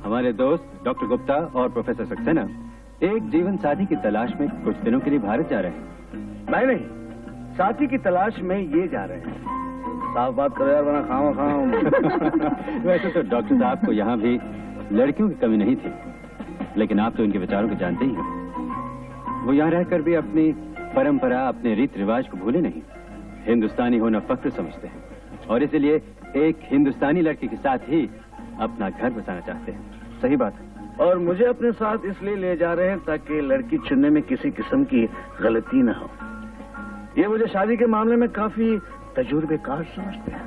हमारे दोस्त डॉक्टर गुप्ता और प्रोफेसर सक्सेना एक जीवन साथी की तलाश में कुछ दिनों के लिए भारत जा रहे हैं। नहीं, साथी की तलाश में ये जा रहे हैं। साफ बात करो यार, वरना खाओ। वैसे तो डॉक्टर साहब को यहाँ भी लड़कियों की कमी नहीं थी, लेकिन आप तो इनके विचारों को जानते ही हैं। वो यहाँ रहकर भी अपनी परंपरा, अपने रीत रिवाज को भूले नहीं। हिंदुस्तानी होना फख्र समझते हैं और इसलिए एक हिंदुस्तानी लड़की के साथ ही अपना घर बसाना चाहते हैं। सही बात है। और मुझे अपने साथ इसलिए ले जा रहे हैं ताकि लड़की चुनने में किसी किस्म की गलती न हो। ये मुझे शादी के मामले में काफी तजुर्बेकार समझते हैं।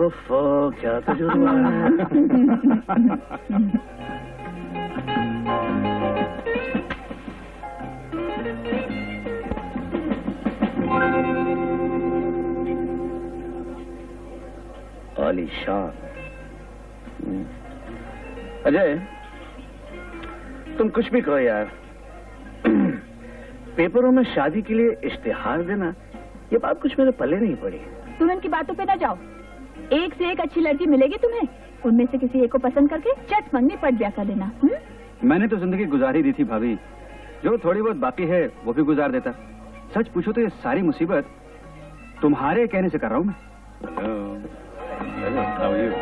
उफ, क्या तजुर्बा है। आलीशान। अजय, तुम कुछ भी कहो यार, पेपरों में शादी के लिए इश्तिहार देना, ये बात कुछ मेरे पल्ले नहीं पड़ी। तुम इनकी बातों पे ना जाओ। एक से एक अच्छी लड़की मिलेगी तुम्हें, उनमें से किसी एक को पसंद करके चट मंगनी पट ब्याह कर लेना। मैंने तो जिंदगी गुजारी दी थी भाभी, जो थोड़ी बहुत बाकी है वो भी गुजार देता। सच पूछो तो ये सारी मुसीबत तुम्हारे कहने से कर रहा हूँ मैं। How are you?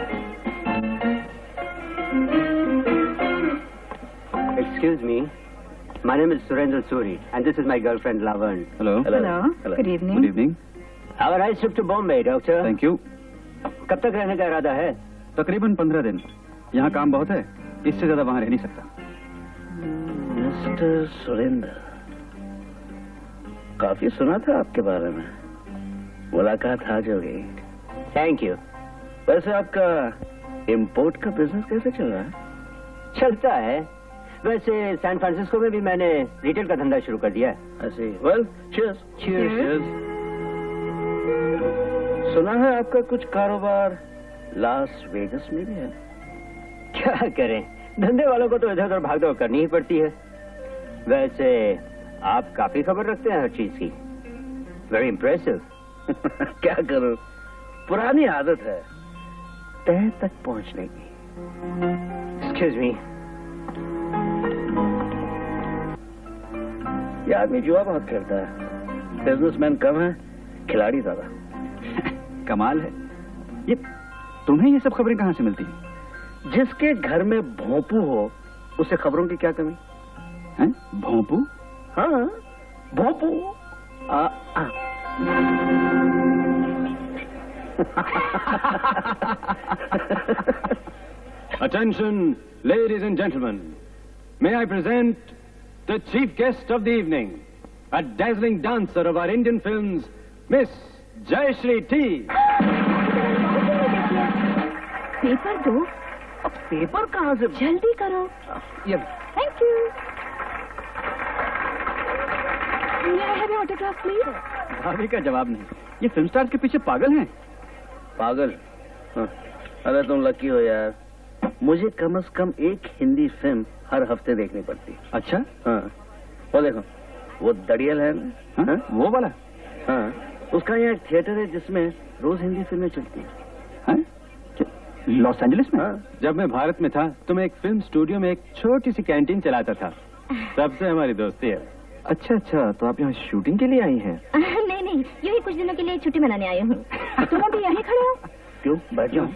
Excuse me. My name is Surendra Suri, and this is my girlfriend Lavan. Hello. Hello. Good evening. Good evening. Have a nice trip to Bombay, doctor. Thank you. कब तक रहने का इरादा है? तकरीबन 15 दिन। यहाँ काम बहुत है, इससे ज्यादा वहाँ रह नहीं सकता। मिस्टर सुरेंद्र, काफी सुना था आपके बारे में। मुलाकात आज हो गई। Thank you. वैसे आपका इंपोर्ट का बिजनेस कैसे चल रहा है? चलता है। वैसे सैन फ्रांसिस्को में भी मैंने रिटेल का धंधा शुरू कर दिया है। ऐसे ही। Well, cheers. चीयर्स। सुना है आपका कुछ कारोबार लास वेगस में भी है। क्या करें, धंधे वालों को तो इधर उधर भागदौड़ करनी ही पड़ती है। वैसे आप काफी खबर रखते हैं हर चीज की। Very impressive. क्या करूं, पुरानी आदत है तह तक पहुंचने की। Excuse me. ये आदमी जुआ बहुत खेलता है। बिजनेसमैन कम है, खिलाड़ी ज्यादा। कमाल है। ये तुम्हें ये सब खबरें कहाँ से मिलती हैं? जिसके घर में भोंपू हो उसे खबरों की क्या कमी है? भोंपू? हाँ, भोंपू। Attention, ladies and gentlemen. May I present the chief guest of the evening, a dazzling dancer of our Indian films, Miss Jayashree T. Paper दो। अब पेपर कहाँ से? जल्दी करो। Thank you. May I have your autograph, please? भाभी का जवाब नहीं। ये फिल्म स्टार्स के पीछे पागल हैं। पागल? हाँ। अरे तुम लकी हो यार, मुझे कम से कम एक हिंदी फिल्म हर हफ्ते देखनी पड़ती। अच्छा? हाँ। वो देखो, वो दड़ियल है ना? हाँ? हाँ? वो वाला? हाँ, उसका यहाँ एक थिएटर है जिसमें रोज हिंदी फिल्में चलती हैं। लॉस एंजलिस में? हाँ। जब मैं भारत में था तो मैं एक फिल्म स्टूडियो में एक छोटी सी कैंटीन चलाता था। तब से हमारी दोस्ती है। अच्छा अच्छा, तो आप यहाँ शूटिंग के लिए आई हैं? नहीं, यूँ ही कुछ दिनों के लिए छुट्टी मनाने आई हूँ। तुम अभी यहीं खड़े हो? क्यों? बैठ जाओ।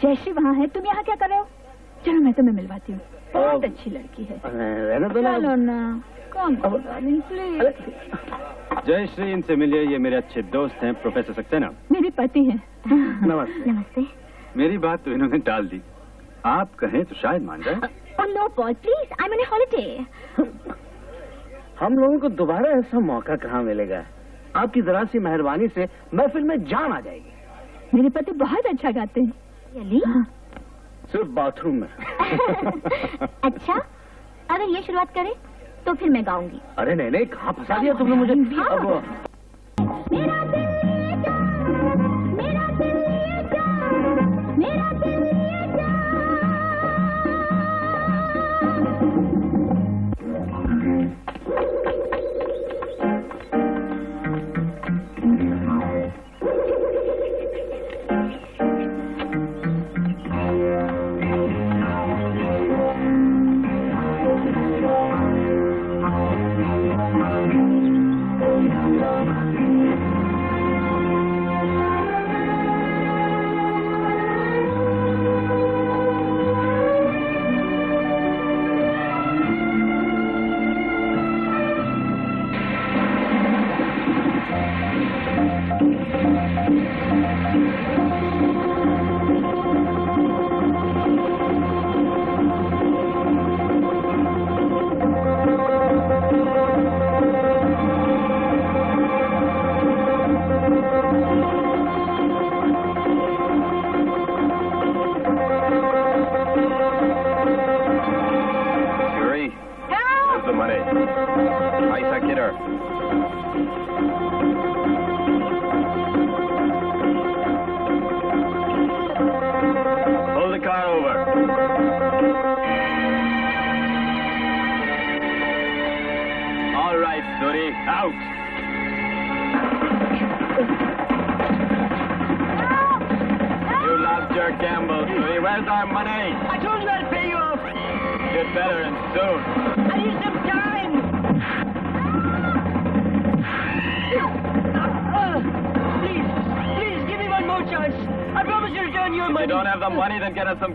जयश्री वहाँ है, तुम यहाँ क्या कर रहे हो? चलो मैं तुम्हें मिलवाती हूँ। बहुत अच्छी लड़की है। रहना तो चलो ना, कम प्लीज। जयश्री, इनसे मिलिए, ये मेरे अच्छे दोस्त हैं, प्रोफेसर सक्सेना। मेरे पति हैं। नमस्ते। नमस्ते। मेरी बात तो इन्होंने टाल दी। आप कहें तो शायद मान जाए। No Paul please, I am on holiday. हम लोगों को दोबारा ऐसा मौका कहाँ मिलेगा? आपकी जरा सी मेहरबानी से महफिल में जान आ जाएगी। मेरे पति बहुत अच्छा गाते हैं। हाँ। सिर्फ बाथरूम में। अच्छा, अगर ये शुरुआत करें तो फिर मैं गाऊंगी। अरे नहीं, कहाँ फंसा दिया तुमने मुझे? अब मेरा दिल ये जान, मेरा दिल ये जान, मेरा दिल ये जान।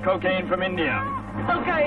Cocaine from India. Okay.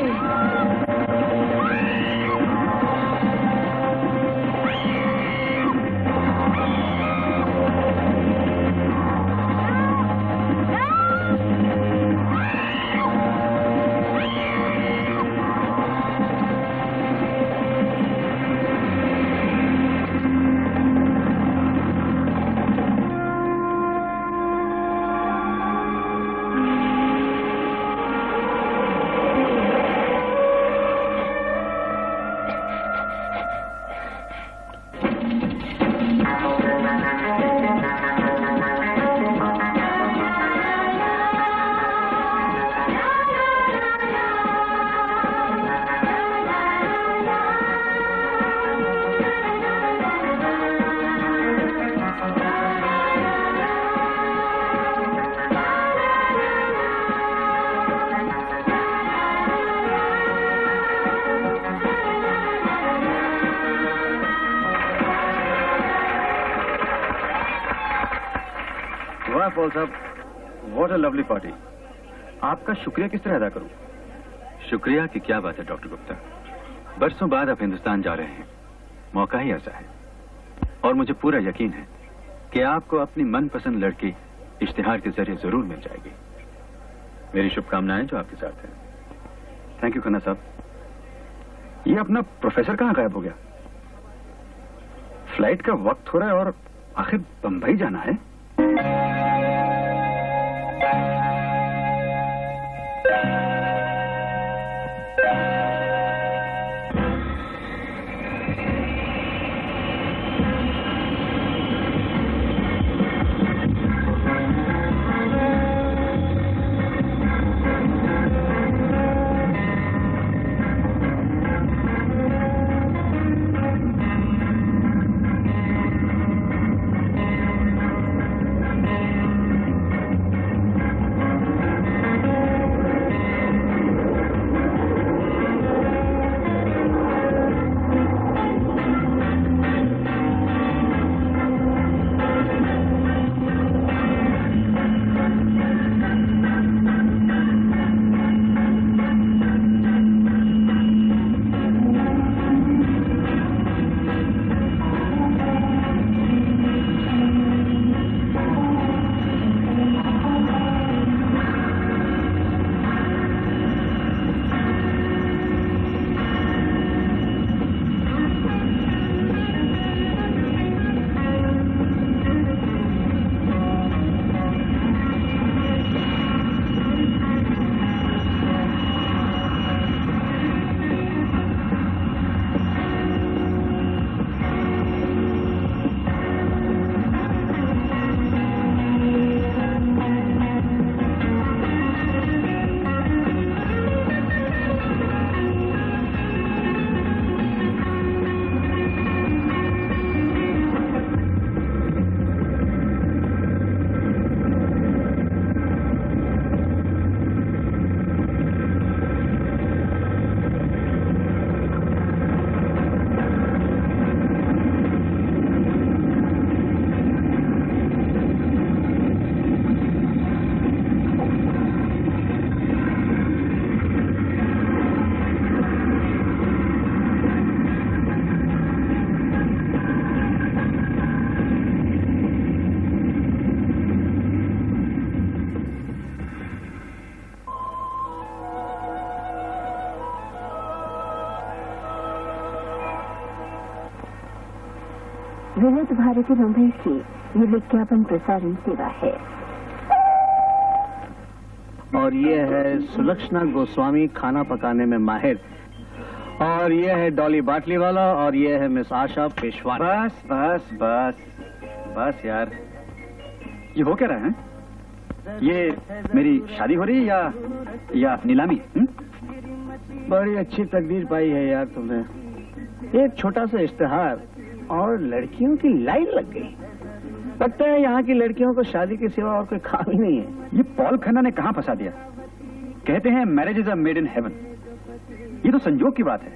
Paul साहब, व्हाट अ लवली पार्टी। आपका शुक्रिया किस तरह अदा करूं? शुक्रिया की क्या बात है डॉक्टर गुप्ता, बरसों बाद आप हिंदुस्तान जा रहे हैं, मौका ही ऐसा है। और मुझे पूरा यकीन है कि आपको अपनी मनपसंद लड़की इश्तिहार के जरिए जरूर मिल जाएगी। मेरी शुभकामनाएं जो आपके साथ हैं। थैंक यू खन्ना साहब। ये अपना प्रोफेसर कहाँ गायब हो गया? फ्लाइट का वक्त हो रहा है और आखिर बंबई जाना है। विविध भारती मुंबई की ये विज्ञापन प्रसारण सेवा है। और ये है सुलक्षणा गोस्वामी, खाना पकाने में माहिर। और ये है डॉली बाटली वाला, और ये है मिस आशा पेशवा। बस बस बस बस यार, ये हो क्या रहा है? ये मेरी शादी हो रही है या नीलामी? बड़ी अच्छी तकदीर पाई है यार तुमने। एक छोटा सा इश्तिहार और लड़कियों की लाइन लग गई। लगता है यहाँ की लड़कियों को शादी के सिवा और कोई काम ही नहीं है। ये पॉल खन्ना ने कहाँ फंसा दिया? कहते हैं marriage is a made in heaven. ये तो संजोग की बात है,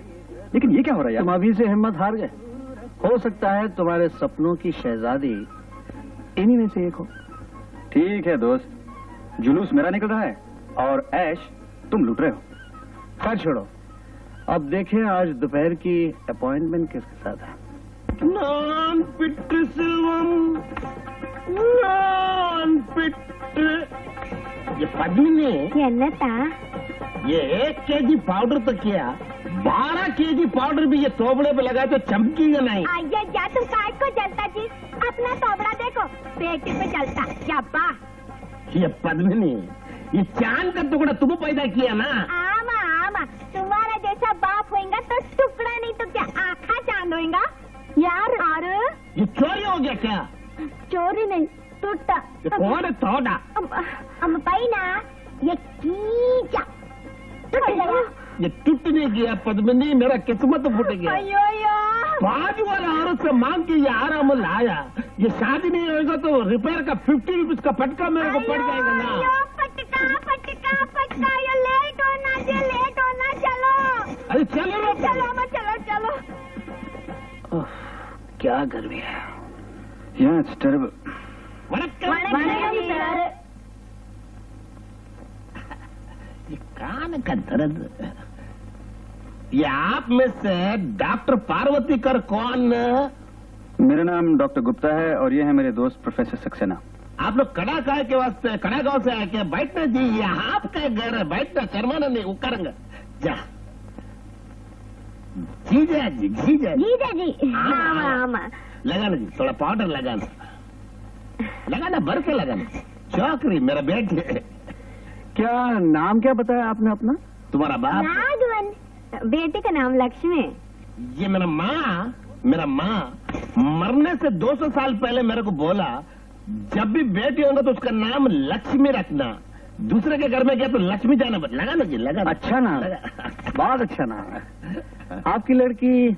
लेकिन ये क्या हो रहा है यार? तुम अभी से हिम्मत हार गए। हो सकता है तुम्हारे सपनों की शहजादी इन्हीं में से एक हो। ठीक है दोस्त, जुलूस मेरा निकल रहा है और ऐश तुम लूट रहे हो। खैर छोड़ो, अब देखें आज दोपहर की अपॉइंटमेंट किसके साथ है। नॉन पिट सिल्वम, नॉन पिट। ये पद्मिनी, ये 1 केजी पाउडर तो किया, 12 केजी पाउडर भी ये तोबड़े पे लगाए तो चमकीगा नहीं। आइए जा, तुम काय को जलता जी? अपना तोबड़ा देखो, पेट पे जलता। क्या बा? ये पद्मिनी, ये चांद का टुकड़ा तुम पैदा किया ना। आमा आमा, तुम्हारा जैसा बाप होएगा तो टुकड़ा नहीं तो क्या आखा चांद होएगा यार। अरे ये चोरी हो गया क्या? चोरी नहीं, टूटा। ये कौन है तोड़ा? हम पाई ना, ये कीचा टूट गया। ये टूटने गया पद्मिनी, मेरा किस्मत फूट गया। अयो यो, बाजू वाला औरत से मांग के ये आराम लाया। ये शादी नहीं होगा तो रिपेयर का 50 रुपीज का फटका मेरे को पड़ जाएगा ना। अयो, फटका फटका फटका, ये लेट होना जी, लेट होना। चलो अरे चलो चलो अम्मा, चलो चलो। क्या गर्मी है। Yeah, it's terrible. ये कान का दर्द। ये आप में से डॉक्टर पार्वती कर कौन? मेरा नाम डॉक्टर गुप्ता है और ये है मेरे दोस्त प्रोफेसर सक्सेना। आप लोग कड़ा काय के वास्ते कड़ा गांव से आए क्या? बैठना जी, ये आपका घर है, बैठना, करवाना नहीं, वो करेंगे। जा जीजा जी, जीजा जी, जीजा जी। आमा आमा, लगाना जी, थोड़ा पाउडर लगाना, लगाना भर के लगाना। चौकरी मेरा बेटे। क्या नाम क्या बताया आपने अपना? तुम्हारा बाप? नागवन। बेटे का नाम लक्ष्मी। ये मेरा माँ मरने से 200 साल पहले मेरे को बोला, जब भी बेटी होगा तो उसका नाम लक्ष्मी रखना। दूसरे के घर में गया तो लक्ष्मी जाना। लगाना जी, लगाना। अच्छा नाम, बहुत अच्छा नाम है। आपकी लड़की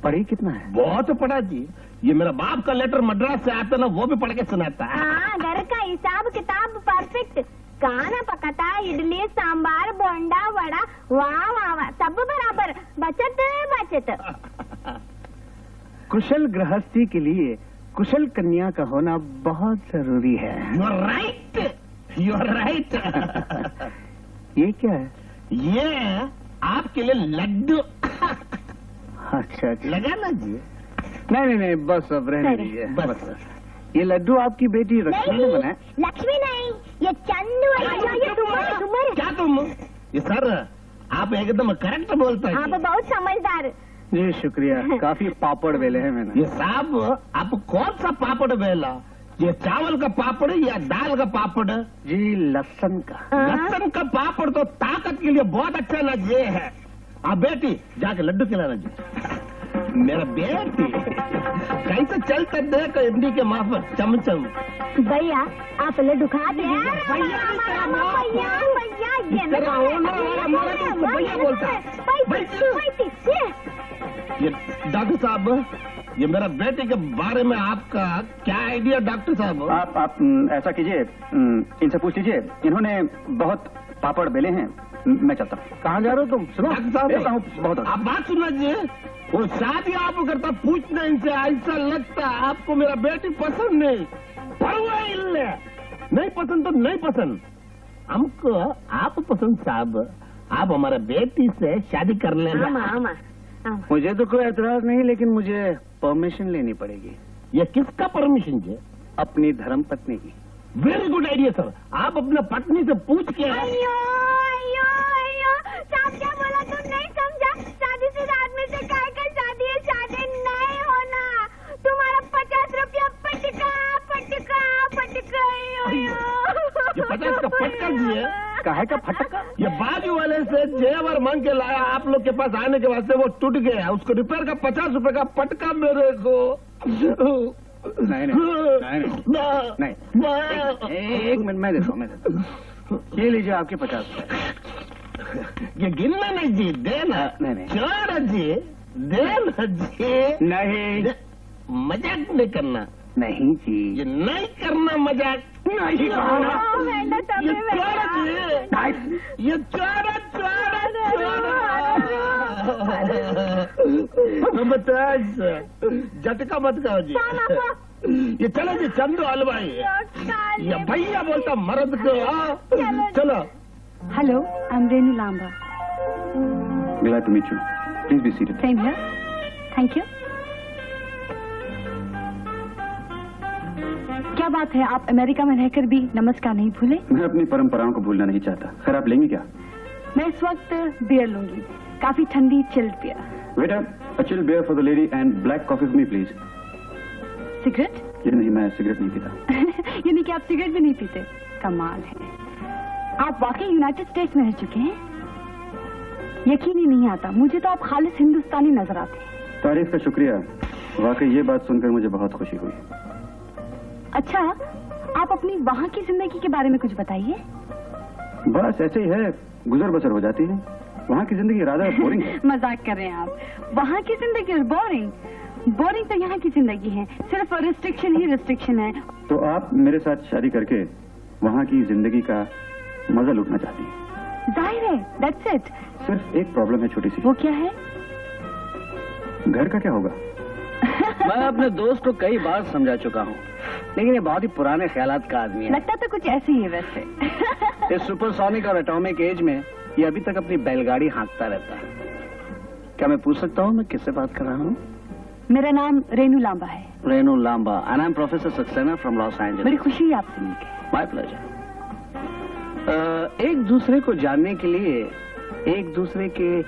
पढ़ी कितना है? बहुत पढ़ा जी। ये मेरा बाप का लेटर मद्रास से आता ना, वो भी पढ़ के सुनाता है। हाँ, घर का हिसाब किताब परफेक्ट। खाना पकाता, इडली सांबार बोंडा वड़ा, वाह वाह वाह, सब बराबर। बचत बचत। कुशल गृहस्थी के लिए कुशल कन्या का होना बहुत जरूरी है। You are right. ये क्या है? ये आपके लिए लड्डू। अच्छा, लगाना जी। नहीं, बस अब रहने दीजिए। बस ये लड्डू आपकी बेटी लक्ष्मी ने बनाया? लक्ष्मी नहीं, ये चंदू है। ये तुम्हारे। क्या तुम? ये सर, आप एकदम करेक्ट बोलते हैं। आप बहुत समझदार। जी शुक्रिया। काफी पापड़ बेले हैं मैंने। ये साहब, आप कौन सा पापड़ बेला? ये चावल का पापड़ या दाल का पापड़? जी लहसुन का। लहसुन का पापड़ तो ताकत के लिए बहुत अच्छा ना ये है। आप बेटी जाके लड्डू खिलाना जी। मेरा बेटी कैसे चलता देखो, इमली के माफक चमचम। भैया आप लड्डू खा दीजिए। भैया बोलता है। ये डॉक्टर साहब, ये मेरा बेटे के बारे में आपका क्या आइडिया? डॉक्टर साहब आप ऐसा कीजिए, इनसे पूछ लीजिए, इन्होंने बहुत पापड़ बेले हैं। मैं चलता हूँ। कहाँ जा रहे हो तुम? सुनो डॉक्टर साहब, बहुत आप बात सुन लीजिए। वो शादी आप करता, पूछना इनसे, ऐसा लगता आपको मेरा बेटी पसंद नहीं। नहीं पसंद तो नहीं पसंद, हमको आप पसंद साहब। आप हमारा बेटी से शादी कर लेना। मुझे तो कोई एतराज नहीं, लेकिन मुझे परमिशन लेनी पड़ेगी। ये किसका परमिशन है? अपनी धर्म पत्नी की। Very good idea sir. आप अपने पत्नी से पूछ के। अयो अयो अयो, साहब क्या बोला तुम? नहीं समझा? शादी से आदमी से काय का शादी है? शादी नहीं होना। तुम 50 का फटका दिए। काहे का फटका? ये बाजू वाले से जेवर मांग के लाया, आप लोग के पास आने के वास्ते वो टूट गया, उसको रिपेयर का 50 रुपए का फटका मेरे को। नहीं एक मिनट मैं देता हूँ। ये लीजिए आपके 50 रुपए। ये गिनना नहीं जी, देना। नहीं चोर जी, देना जी। नहीं, मजाक नहीं करना। नहीं जी, ये नहीं करना मजाक। नहीं करना। ये चोर जी, ये चोर झटका मत कहो जी। ये चलो जी, चंदू हलवाई ये भैया बोलता मर्द को। चलो। Hello, I am Renu Lamba. Glad to meet you. Please be seated. Same here. Thank you. क्या बात है, आप अमेरिका में रहकर भी नमस्कार नहीं भूले? मैं अपनी परंपराओं को भूलना नहीं चाहता। खैर, आप लेंगी क्या? मैं इस वक्त बियर लूंगी, काफी ठंडी chilled beer. Waiter, a chill beer for the lady and black coffee for me, please. Cigarette? ये नहीं, मैं सिगरेट नहीं पीता। यानी कि आप सिगरेट भी नहीं पीते? कमाल है, आप वाकई यूनाइटेड स्टेट्स में रह चुके हैं। यकीन ही नहीं आता, मुझे तो आप खालिस हिंदुस्तानी नजर आते हैं। तारीफ का शुक्रिया, वाकई ये बात सुनकर मुझे बहुत खुशी हुई। अच्छा, आप अपनी वहाँ की जिंदगी के बारे में कुछ बताइए। बस ऐसे ही है, गुजर बसर हो जाती है। वहाँ की जिंदगी राधा बोरिंग है। मजाक कर रहे हैं आप। वहाँ की जिंदगी बोरिंग? बोरिंग तो यहाँ की जिंदगी है, सिर्फ रिस्ट्रिक्शन ही रिस्ट्रिक्शन है। तो आप मेरे साथ शादी करके वहाँ की जिंदगी का मजा लूटना चाहती हैं? जाहिर है, दैट्स इट। सिर्फ एक प्रॉब्लम है छोटी सी। वो क्या है? घर का क्या होगा? मैं अपने दोस्त को कई बार समझा चुका हूँ, लेकिन ये बहुत ही पुराने ख्यालात का आदमी है। लगता तो कुछ ऐसे ही है वैसे। इस सुपरसोनिक और एटॉमिक एज में ये अभी तक अपनी बैलगाड़ी हाँकता रहता है। क्या मैं पूछ सकता हूँ मैं किससे बात कर रहा हूँ? मेरा नाम रेनू लांबा है। Renu Lamba, and I am professor Saxena from Los Angeles. बड़ी खुशी है आपसे मिलकर। My pleasure. एक दूसरे को जानने के लिए एक दूसरे के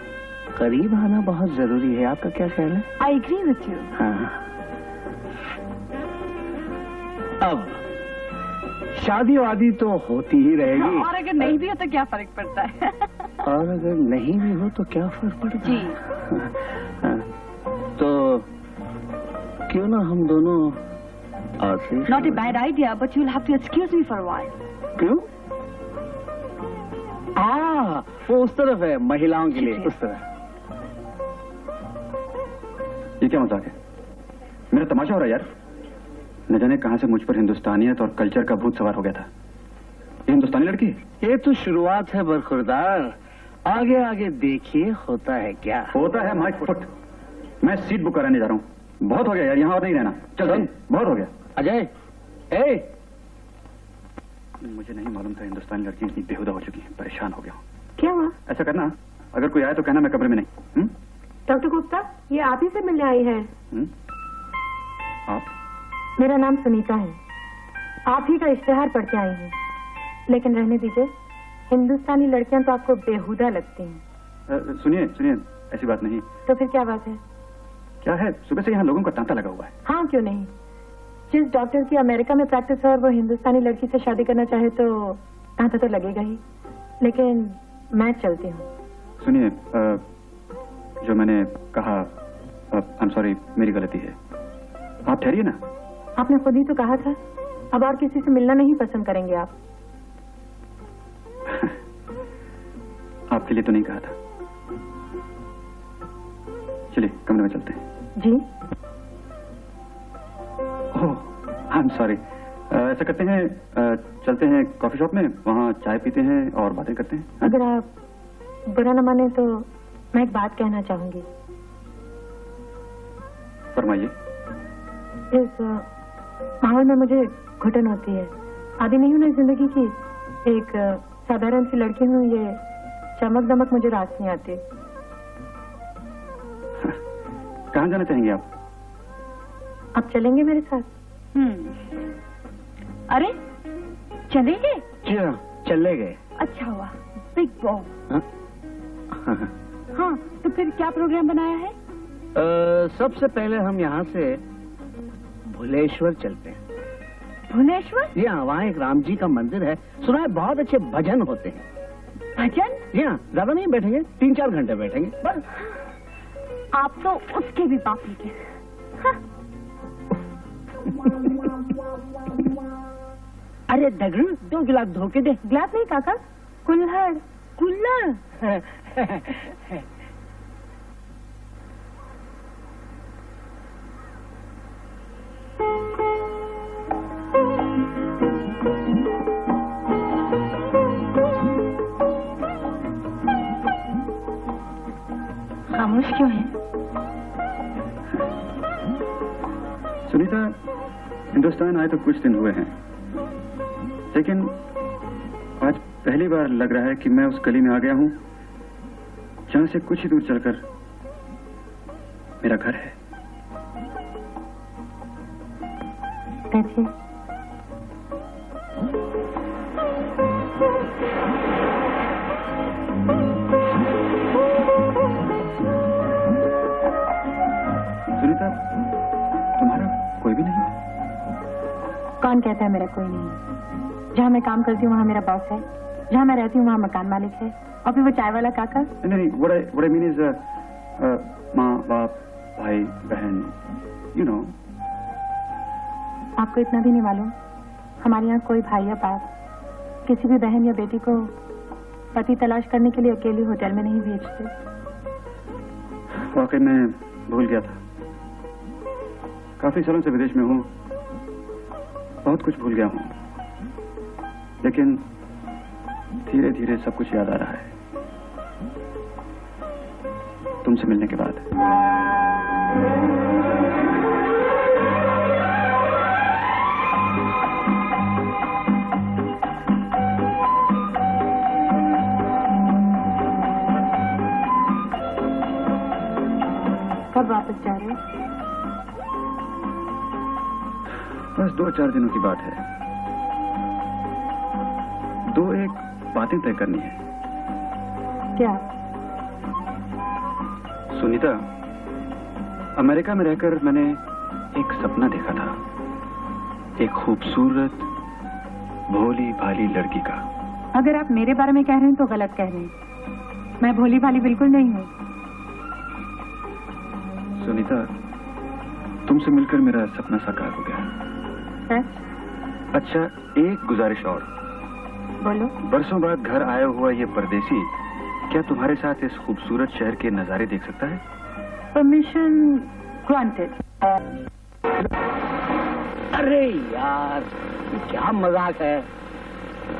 करीब आना बहुत जरूरी है, आपका क्या ख्याल है? I agree with you. हाँ। अब शादी वादी तो होती ही रहेगी, और अगर नहीं भी हो तो क्या फर्क पड़ता है? और अगर नहीं भी हो तो क्या फर्क पड़ता जी। है? हाँ। तो क्यों ना हम दोनों not a bad idea, but you will have to excuse me for a while. क्यों? वो उस तरफ है, महिलाओं के लिए उस तरफ। ये क्या मजाक है? मेरा तमाशा हो रहा है यार। न जाने कहां से मुझ पर हिंदुस्तानियत और कल्चर का भूत सवार हो गया था। ये हिंदुस्तानी लड़की है? ये तो शुरुआत है बरखुरदार, आगे आगे देखिए होता है क्या। होता है माय फुट। मैं सीट बुक कराने जा रहा हूँ। बहुत हो गया यार, यहाँ और नहीं रहना। चल, बहुत हो गया। अजय, ए मुझे नहीं मालूम था हिंदुस्तानी लड़की इतनी बेहुदा हो चुकी है। परेशान हो गया हूँ। क्या हुआ? ऐसा करना, अगर कोई आए तो कहना मैं कमरे में नहीं। डॉक्टर गुप्ता, ये आप ही से मिलने आई है। आप? मेरा नाम सुनीता है, आप ही का इश्तेहार पढ़ के आई हूँ। लेकिन रहने दीजिए, हिंदुस्तानी लड़कियां तो आपको बेहुदा लगती हैं। सुनिए सुनिए, ऐसी बात नहीं। तो फिर क्या बात है? क्या है, सुबह से यहाँ लोगों का तांता लगा हुआ है। हाँ, क्यों नहीं। जिस डॉक्टर की अमेरिका में प्रैक्टिस है और वो हिंदुस्तानी लड़की से शादी करना चाहे तो तांता तो लगेगा ही। लेकिन मैं चलती हूँ। सुनिए, जो मैंने कहा, आई एम सॉरी, मेरी गलती है। आप ठहरिए ना। आपने खुद ही तो कहा था अब और किसी से मिलना नहीं पसंद करेंगे आप। आपके लिए तो नहीं कहा था। चलिए कमरे में चलते हैं। जी। ओह, आई एम सॉरी। ऐसा करते हैं, चलते हैं कॉफी शॉप में, वहाँ चाय पीते हैं और बातें करते हैं। अगर आप बुरा न माने तो मैं एक बात कहना चाहूंगी। फरमाइए। इस माहौल में मुझे घुटन होती है। आदि नहीं हूँ ना जिंदगी की। एक साधारण सी लड़की हूँ, ये चमक दमक मुझे रास नहीं आती। कहाँ जाना चाहेंगे आप? आप चलेंगे मेरे साथ? अरे चलेंगे? जी हाँ, चले गए। अच्छा हुआ, बिग बॉस। हाँ, तो फिर क्या प्रोग्राम बनाया है? सबसे पहले हम यहाँ से भुलेश्वर चलते हैं। भुवनेश्वर? जी हाँ, वहाँ एक राम जी का मंदिर है, सुना है बहुत अच्छे भजन होते हैं। भजन? जी हाँ, ज्यादा नहीं बैठेंगे, 3-4 घंटे बैठेंगे बस। आप तो उसके भी पापी के। हाँ। अरे दगड़ू 2 गिलास धो के दे। गिलास नहीं काका, कुल्हड़। कुल्हड़। खामोश क्यों है? सुनीता, हिंदुस्तान आए तो कुछ दिन हुए हैं, लेकिन आज पहली बार लग रहा है कि मैं उस गली में आ गया हूं जहां से कुछ ही दूर चलकर मेरा घर है। बैठिए। सुनीता, तुम्हारा कोई भी नहीं? कौन कहता है मेरा कोई नहीं? जहाँ मैं काम करती हूँ वहाँ मेरा बॉस है, जहाँ मैं रहती हूँ वहाँ मकान मालिक है, और फिर वो चाय वाला काका। नहीं, what I mean is माँ बाप भाई बहन, you know। आपको इतना भी नहीं मालूम, हमारे यहाँ कोई भाई या बाप किसी भी बहन या बेटी को पति तलाश करने के लिए अकेली होटल में नहीं भेजते। वाकई मैं भूल गया था, काफी सालों से विदेश में हूँ, बहुत कुछ भूल गया हूँ, लेकिन धीरे धीरे सब कुछ याद आ रहा है तुमसे मिलने के बाद। कब वापस जा रहे हो? बस 2-4 दिनों की बात है। 2-1 बातें तय करनी है। क्या? सुनीता, अमेरिका में रहकर मैंने एक सपना देखा था, एक खूबसूरत भोली भाली लड़की का। अगर आप मेरे बारे में कह रहे हैं तो गलत कह रहे हैं। मैं भोली भाली बिल्कुल नहीं हूँ। सुनीता, तुमसे मिलकर मेरा सपना साकार हो गया। सच? अच्छा, एक गुजारिश और। बोलो। बरसों बाद घर आया हुआ ये परदेसी क्या तुम्हारे साथ इस खूबसूरत शहर के नजारे देख सकता है? Permission granted. अरे यार, ये क्या मजाक है?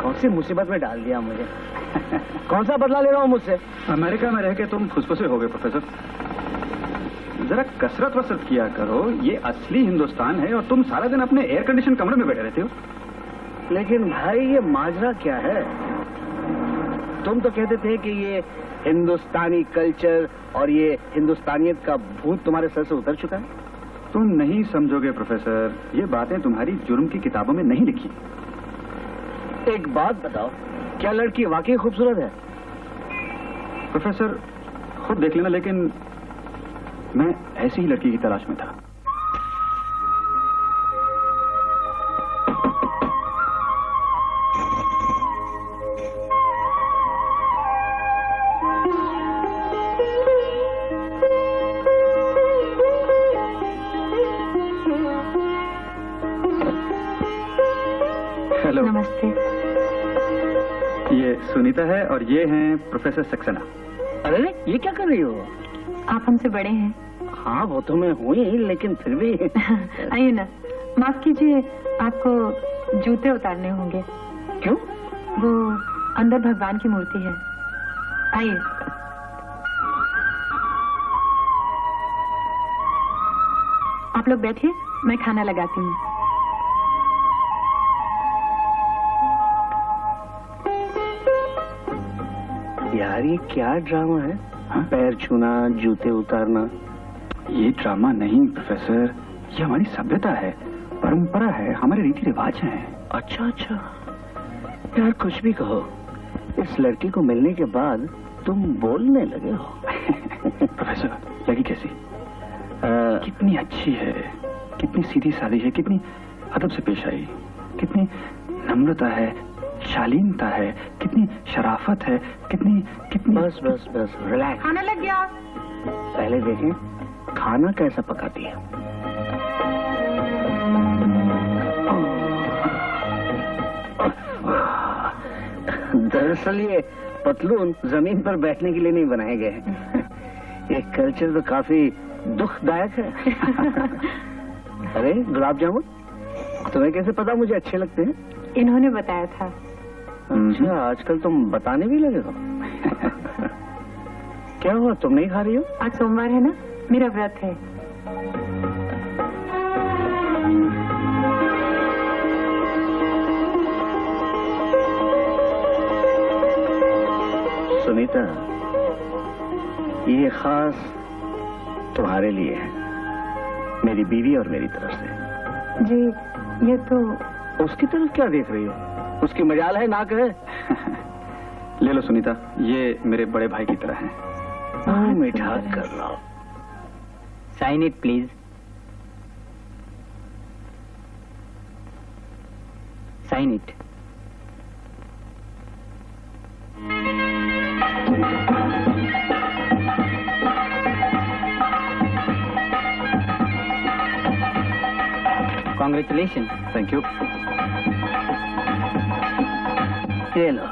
कौन सी मुसीबत में डाल दिया मुझे। कौन सा बदला ले रहा हूँ मुझसे? अमेरिका में रह के तुम फुसफुसे हो गए प्रोफेसर। जरा कसरत वसरत किया करो, ये असली हिंदुस्तान है और तुम सारा दिन अपने एयर कंडीशन कमरे में बैठे रहते हो। लेकिन भाई, ये माजरा क्या है? तुम तो कहते थे कि ये हिंदुस्तानी कल्चर और ये हिंदुस्तानियत का भूत तुम्हारे सर से उतर चुका है। तुम नहीं समझोगे प्रोफेसर, ये बातें तुम्हारी जुर्म की किताबों में नहीं लिखी। एक बात बताओ, क्या लड़की वाकई खूबसूरत है? प्रोफेसर, खुद देख लेना, लेकिन मैं ऐसी ही लड़की की तलाश में था। हेलो। नमस्ते। ये सुनीता है और ये हैं प्रोफेसर सक्सेना। अरे, ये क्या कर रही हो? आप हमसे बड़े हैं। हाँ, वो तो मैं हूँ ही, लेकिन फिर भी। आइए ना। माफ कीजिए, आपको जूते उतारने होंगे। क्यों? वो अंदर भगवान की मूर्ति है। आइए। आप लोग बैठिए, मैं खाना लगाती हूँ। यार, ये क्या ड्रामा है? हाँ? पैर छूना, जूते उतारना। ये ड्रामा नहीं प्रोफेसर, ये हमारी सभ्यता है, परंपरा है, हमारे रीति रिवाज हैं। अच्छा अच्छा। यार, कुछ भी कहो, इस लड़की को मिलने के बाद तुम बोलने लगे हो। प्रोफेसर, लगी कैसी? कितनी अच्छी है, कितनी सीधी सादी है, कितनी अदब से पेश आई। कितनी नम्रता है, शालीनता है, कितनी शराफत है, कितनी कितनी। बस बस बस रिलैक्स। खाना लग गया। पहले देखें खाना कैसा पकाती है। दरअसल ये पतलून जमीन पर बैठने के लिए नहीं बनाए गए हैं। ये कल्चर तो काफी दुखदायक है। अरे गुलाब जामुन, तुम्हें कैसे पता मुझे अच्छे लगते हैं? इन्होंने बताया था। अच्छा, आजकल तुम बताने भी लगे हो। क्या हुआ, तुम नहीं खा रही हो? आज सोमवार है ना, मेरा व्रत है। सुनीता, ये खास तुम्हारे लिए है, मेरी बीवी और मेरी तरफ से। जी, ये तो उसकी तरफ क्या देख रही हो? उसकी मजाल है ना कहे। ले लो सुनीता, ये मेरे बड़े भाई की तरह हैं। मीठा कर लो। Sign it please. Sign it. Congratulations. Thank you. ये लो।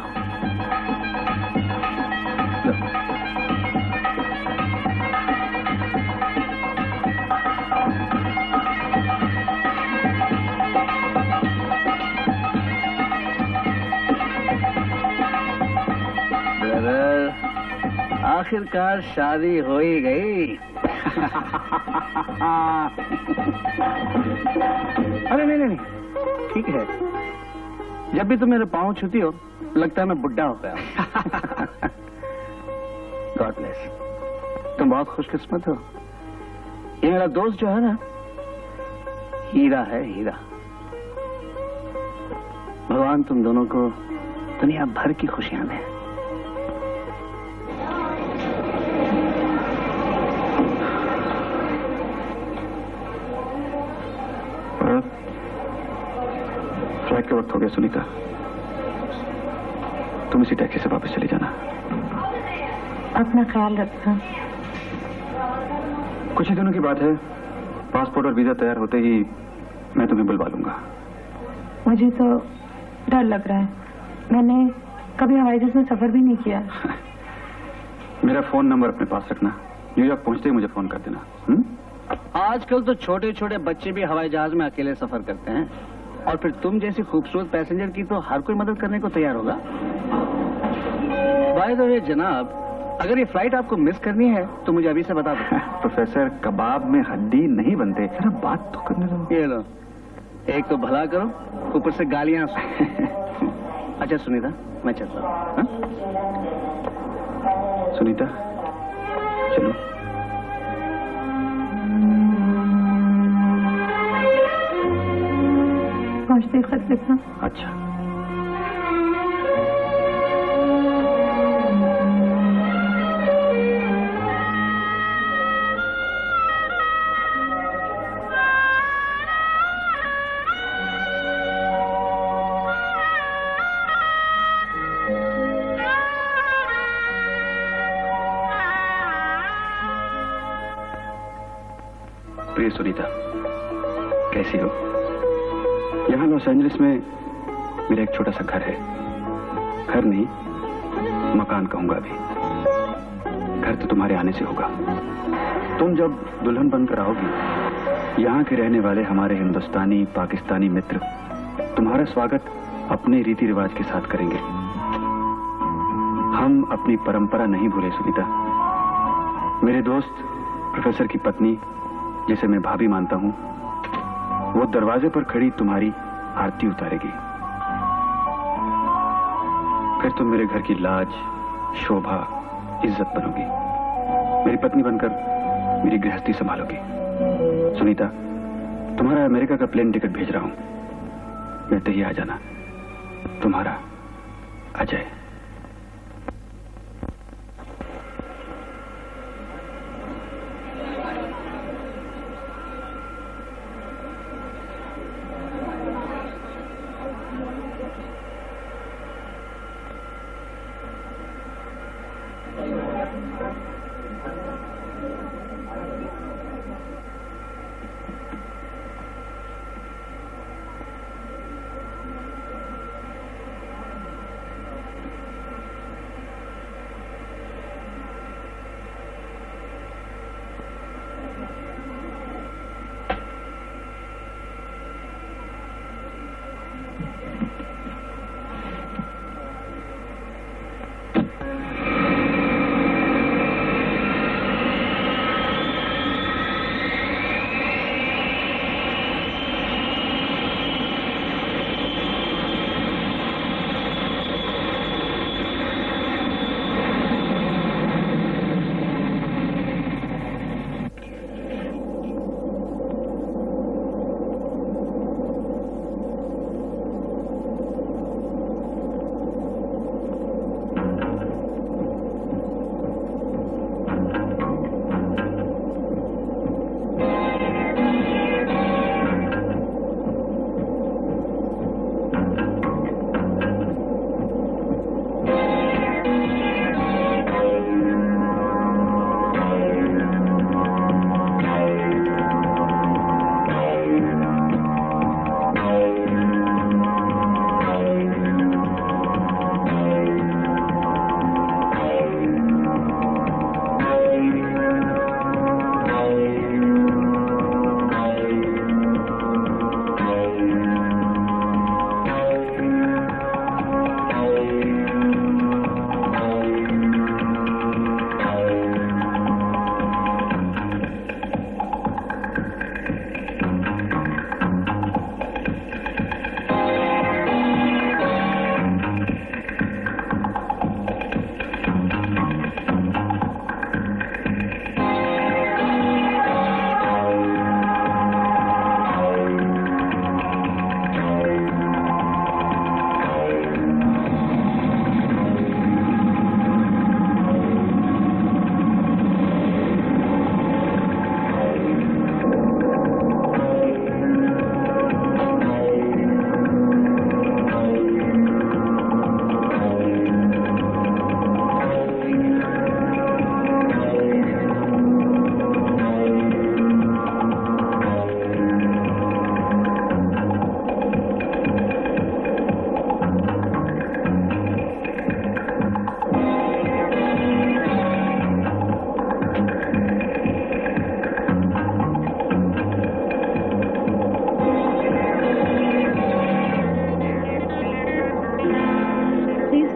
ब्रदर, आखिरकार शादी हो ही गई। अरे नहीं नहीं नहीं, ठीक है। जब भी तुम मेरे पाँव छूती हो लगता है मैं बुढ़ा हो गया। गॉड ब्लेस, तुम बहुत खुशकिस्मत हो। ये मेरा दोस्त जो है ना, हीरा है, हीरा। भगवान तुम दोनों को दुनिया भर की खुशियां दे। फ्लाइट का वक्त हो गया सुनीता, तुम इसी टैक्सी से वापस चली जाना। अपना ख्याल रखना। कुछ ही दिनों की बात है, पासपोर्ट और वीजा तैयार होते ही मैं तुम्हें बुलवा लूंगा। मुझे तो डर लग रहा है, मैंने कभी हवाई जहाज में सफर भी नहीं किया। मेरा फोन नंबर अपने पास रखना, न्यूयॉर्क पहुंचते ही मुझे फोन कर देना। आजकल तो छोटे छोटे बच्चे भी हवाई जहाज में अकेले सफर करते हैं, और फिर तुम जैसी खूबसूरत पैसेंजर की तो हर कोई मदद करने को तैयार होगा। बाय द वे जनाब, अगर ये फ्लाइट आपको मिस करनी है तो मुझे अभी से बता दो। प्रोफेसर, कबाब में हड्डी नहीं बनते, जरा बात तो करने दो। ये लो, एक तो भला करो, ऊपर से गालियां। अच्छा सुनीता, मैं चलता हूँ। सुनीता चलो। पहुंचते ही खत लिखना। अच्छा। प्रिय सुनीता, कैसी हो? यहाँ लॉस एंजलिस में मेरा एक छोटा सा घर है। घर नहीं, मकान कहूंगा भी। घर तो तुम्हारे आने से होगा। तुम जब दुल्हन बनकर आओगी, यहाँ के रहने वाले हमारे हिंदुस्तानी पाकिस्तानी मित्र तुम्हारा स्वागत अपने रीति रिवाज के साथ करेंगे। हम अपनी परंपरा नहीं भूले सुनीता। मेरे दोस्त प्रोफेसर की पत्नी, जिसे मैं भाभी मानता हूँ, वो दरवाजे पर खड़ी तुम्हारी आरती उतारेगी। फिर तुम मेरे घर की लाज, शोभा, इज्जत बनोगी। मेरी पत्नी बनकर मेरी गृहस्थी संभालोगी। सुनीता, तुम्हारा अमेरिका का प्लेन टिकट भेज रहा हूं, मिलते ही आ जाना। तुम्हारा Ajay.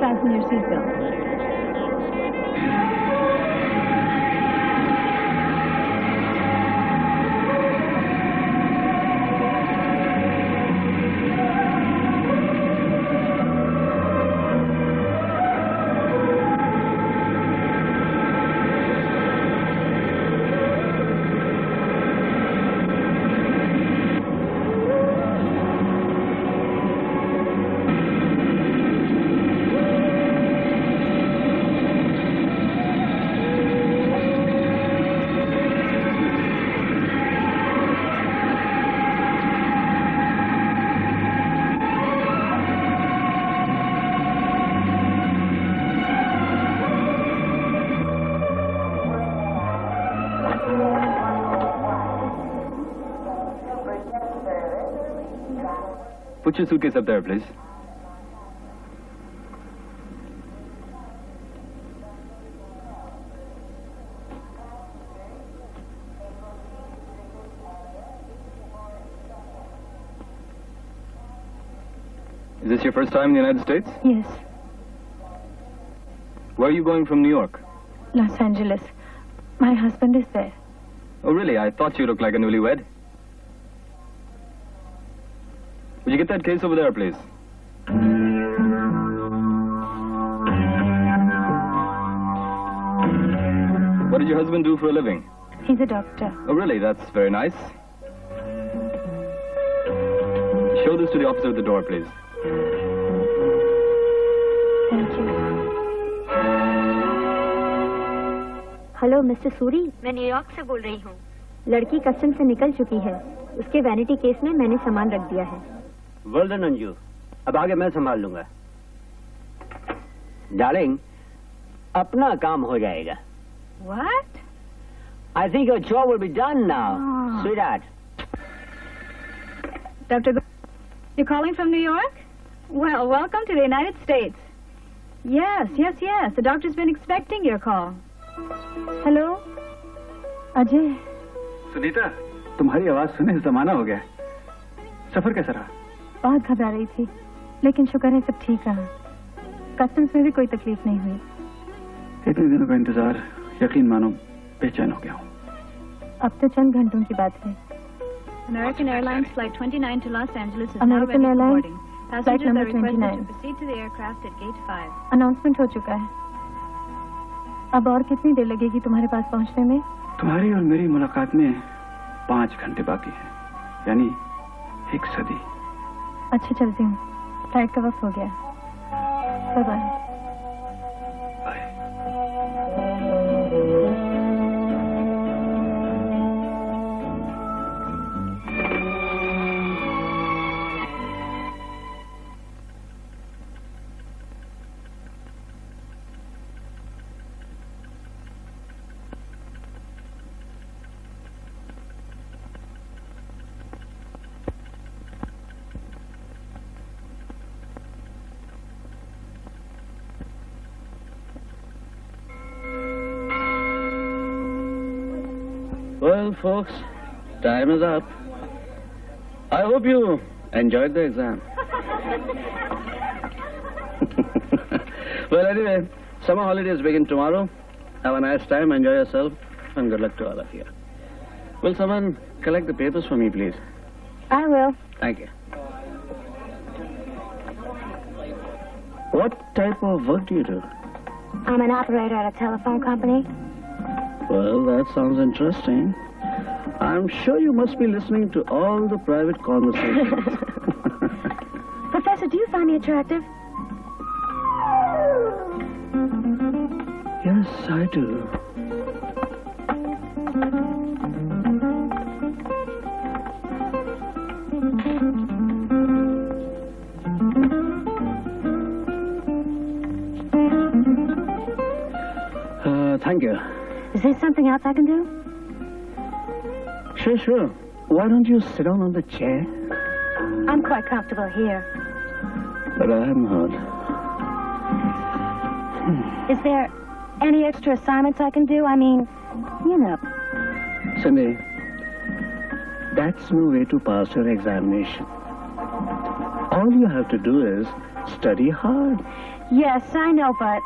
fasten your seatbelt. Put your suitcase up there, please. Is this your first time in the United States? Yes, Where are you going from New York? Los Angeles. My husband is there. Oh, really? I thought you looked like a newlywed. Would you get that case over there, please? What did your husband do for a living? He's a doctor. Oh, really? That's very nice. Show this to the officer at the door, please. Thank you. Hello mister Suri, मैं New York से बोल रही हूँ। लड़की custom से निकल चुकी है। उसके वैनिटी केस में मैंने सामान रख दिया है। वेल डन अंजू, अब आगे मैं संभाल लूंगा। डार्लिंग, अपना काम हो जाएगा। What? I think your job will be done now, sweetheart. Dr. You're calling from New York? Well, welcome to the United States. Yes. The doctor's been expecting your call. Hello? Ajay. Sunita, तुम्हारी आवाज सुने जमाना हो गया। सफर कैसा रहा? बहुत घबरा रही थी, लेकिन शुक्र है सब ठीक रहा। कस्टम्स में भी कोई तकलीफ नहीं हुई। इतने दिनों का इंतजार, यकीन मानो बेचैन हो गया हूँ। अब तो चंद घंटों की बात है। American Airlines Flight 29 to Los Angeles is American now ready for Airlines boarding. Flight Passengers number are requested 29. to proceed to the aircraft at Gate 5. Announcement हो चुका है। अब और कितनी देर लगेगी तुम्हारे पास पहुंचने में? तुम्हारी और मेरी मुलाकात में 5 घंटे बाकी है, यानी 1 सदी। अच्छा, चलती हूँ। फ्लाइट का वक्त हो गया। Bye bye. Well, folks, time is up. I hope you enjoyed the exam. Well, anyway, summer holidays begin tomorrow. Have a nice time, enjoy yourself, and good luck to all of you. Will someone collect the papers for me, please? I will. Thank you. What type of work do you do? I'm an operator at a telephone company. Well, that sounds interesting. I'm sure you must be listening to all the private conversations. Professor, do you find me attractive? Yes, I do. Thank you. Is there something else I can do? Sure. Why don't you sit down on the chair? I'm quite comfortable here. But I'm not. Is there any extra assignments I can do? I mean, you know. Cindy, that's no way to pass your examination. All you have to do is Study hard. Yes, I know, but...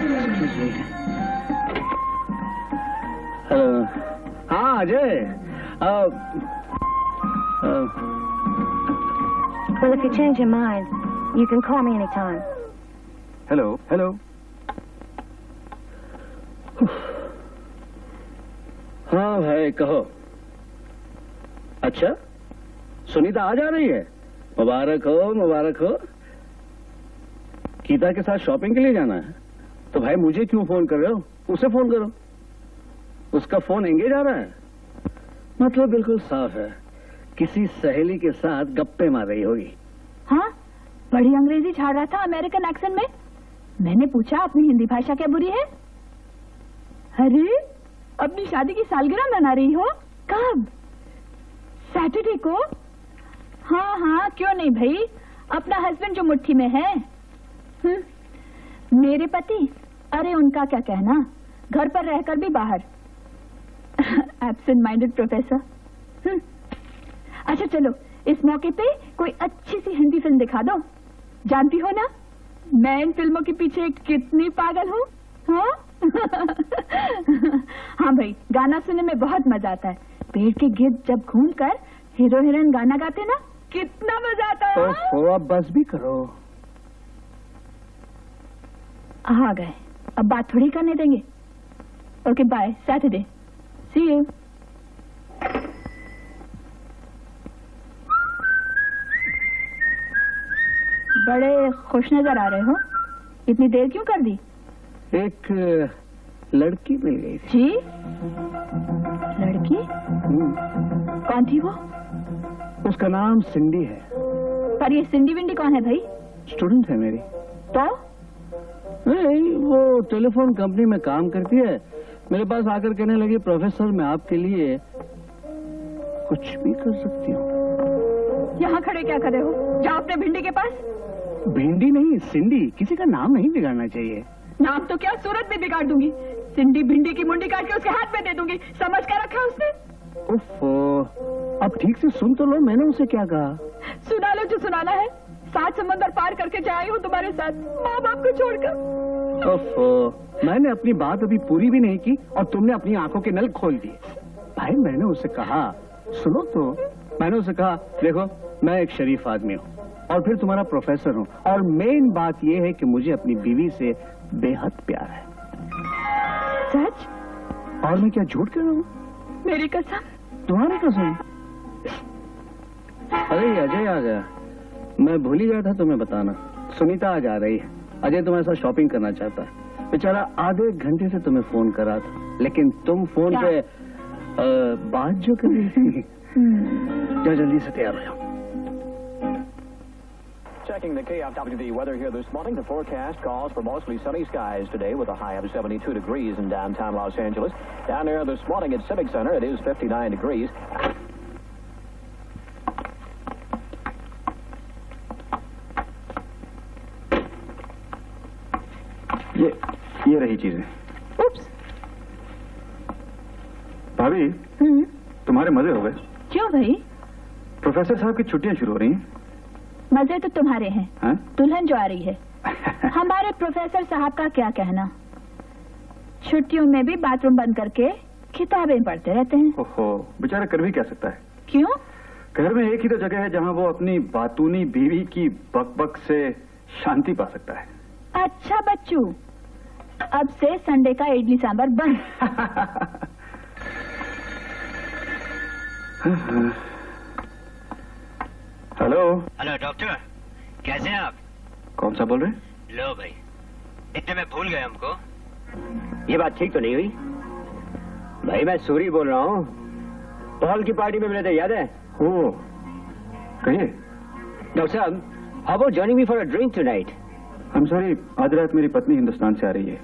Excuse me. Hello. हाँ Ajay. Well, if you change your mind, you can call me anytime. Hello hello. हाँ भाई कहो. अच्छा सुनीता आ जा रही है. मुबारक हो मुबारक हो. गीता के साथ शॉपिंग के लिए जाना है तो भाई मुझे क्यों फोन कर रहे हो? उसे फोन करो. उसका फोन एंगेज आ रहा है. मतलब बिल्कुल साफ है, किसी सहेली के साथ गप्पे मार रही होगी. हाँ, बड़ी अंग्रेजी झाड़ रहा था अमेरिकन एक्सेंट में. मैंने पूछा अपनी हिंदी भाषा क्या बुरी है? अरे अपनी शादी की सालगिरह मना रही हो? कब? सैटरडे को? हाँ हाँ क्यों नहीं भाई, अपना हस्बैंड जो मुट्ठी में है. मेरे पति, अरे उनका क्या कहना, घर पर रहकर भी बाहर. Absent minded professor. अच्छा चलो, इस मौके पे कोई अच्छी सी हिंदी फिल्म दिखा दो. जानती हो ना मैं इन फिल्मों के पीछे कितनी पागल हूँ. हाँ? हाँ भाई, गाना सुनने में बहुत मजा आता है. पेड़ के गिर्द जब घूमकर हीरो हीरोइन गाना गाते ना, कितना मजा आता है. तो अब बस भी करो. आ गए, अब बात थोड़ी करने देंगे. Okay bye, Saturday see you. बड़े खुश नजर आ रहे हो. इतनी देर क्यों कर दी? एक लड़की मिल गई थी. जी? लड़की? कौन थी वो? उसका नाम सिंडी है. पर ये सिंडी विंडी कौन है भाई? स्टूडेंट है मेरी. तो? नहीं, वो टेलीफोन कंपनी में काम करती है. मेरे पास आकर कहने लगी, प्रोफेसर मैं आपके लिए कुछ भी कर सकती हूँ. यहाँ खड़े क्या कर रहे हो? जाओ अपने भिंडी के पास. भिंडी नहीं, सिंडी. किसी का नाम नहीं बिगाड़ना चाहिए. नाम तो क्या, सूरत भी बिगाड़ दूंगी. सिंडी भिंडी की मुंडी काट के उसके हाथ में दे दूंगी. समझ कर रखा उसने. उफ़, अब ठीक से सुन तो लो, मैंने उसे क्या कहा. सुना लो जो सुनाना है. 7 समंदर पार करके जाई हूँ तुम्हारे साथ, माँ बाप को छोड़कर. उफ़, मैंने अपनी बात अभी पूरी भी नहीं की और तुमने अपनी आंखों के नल खोल दिए. भाई मैंने उसे कहा, सुनो तो. मैंने उसे कहा, देखो मैं एक शरीफ आदमी हूँ और फिर तुम्हारा प्रोफेसर हूँ, और मेन बात यह है कि मुझे अपनी बीवी से बेहद प्यार है. सच? और मैं क्या झूठ कह रहा हूँ? मेरी कसम. तुम्हारी कसम? अरे ये अजय आ गया. मैं भूल ही गया था तुम्हें बताना. सुनीता आज आ रही है. अजय तुम्हारे साथ शॉपिंग करना चाहता है. बेचारा आधे घंटे से तुम्हें फोन करा था, लेकिन तुम फोन पे बात जो कर रही थी. जाओ जल्दी से तैयार हो जाओ. Checking the KFWD weather here this morning. The forecast calls for mostly sunny skies today with a high of 72 degrees in downtown Los Angeles. Down there this morning at Civic Center, it is 59 degrees. ये रही चीजें. उप्स. भाभी, तुम्हारे मजे हो गए. क्यों भाई? प्रोफेसर साहब की छुट्टियां शुरू हो रही हैं. मजे तो तुम्हारे हैं. हाँ? दुल्हन जो आ रही है. हमारे प्रोफेसर साहब का क्या कहना, छुट्टियों में भी बाथरूम बंद करके किताबें पढ़ते रहते हैं. ओहो, बेचारा कर भी क्या सकता है. क्यों? घर में एक ही तो जगह है जहां वो अपनी बातूनी बीवी की बकबक से शांति पा सकता है. अच्छा बच्चू, अब से संडे का इडली सांभर बंद. हेलो. हेलो डॉक्टर, कैसे हैं आप? कौन सा बोल रहे? लो भाई, इतने में भूल गए हमको. ये बात ठीक तो नहीं हुई भाई. मैं सूरी बोल रहा हूँ. पॉल की पार्टी में मिले थे, याद है? ओ, कहिए. डॉक्टर साहब, how about joining me for a drink tonight? I am sorry, आज रात मेरी पत्नी हिंदुस्तान से आ रही है.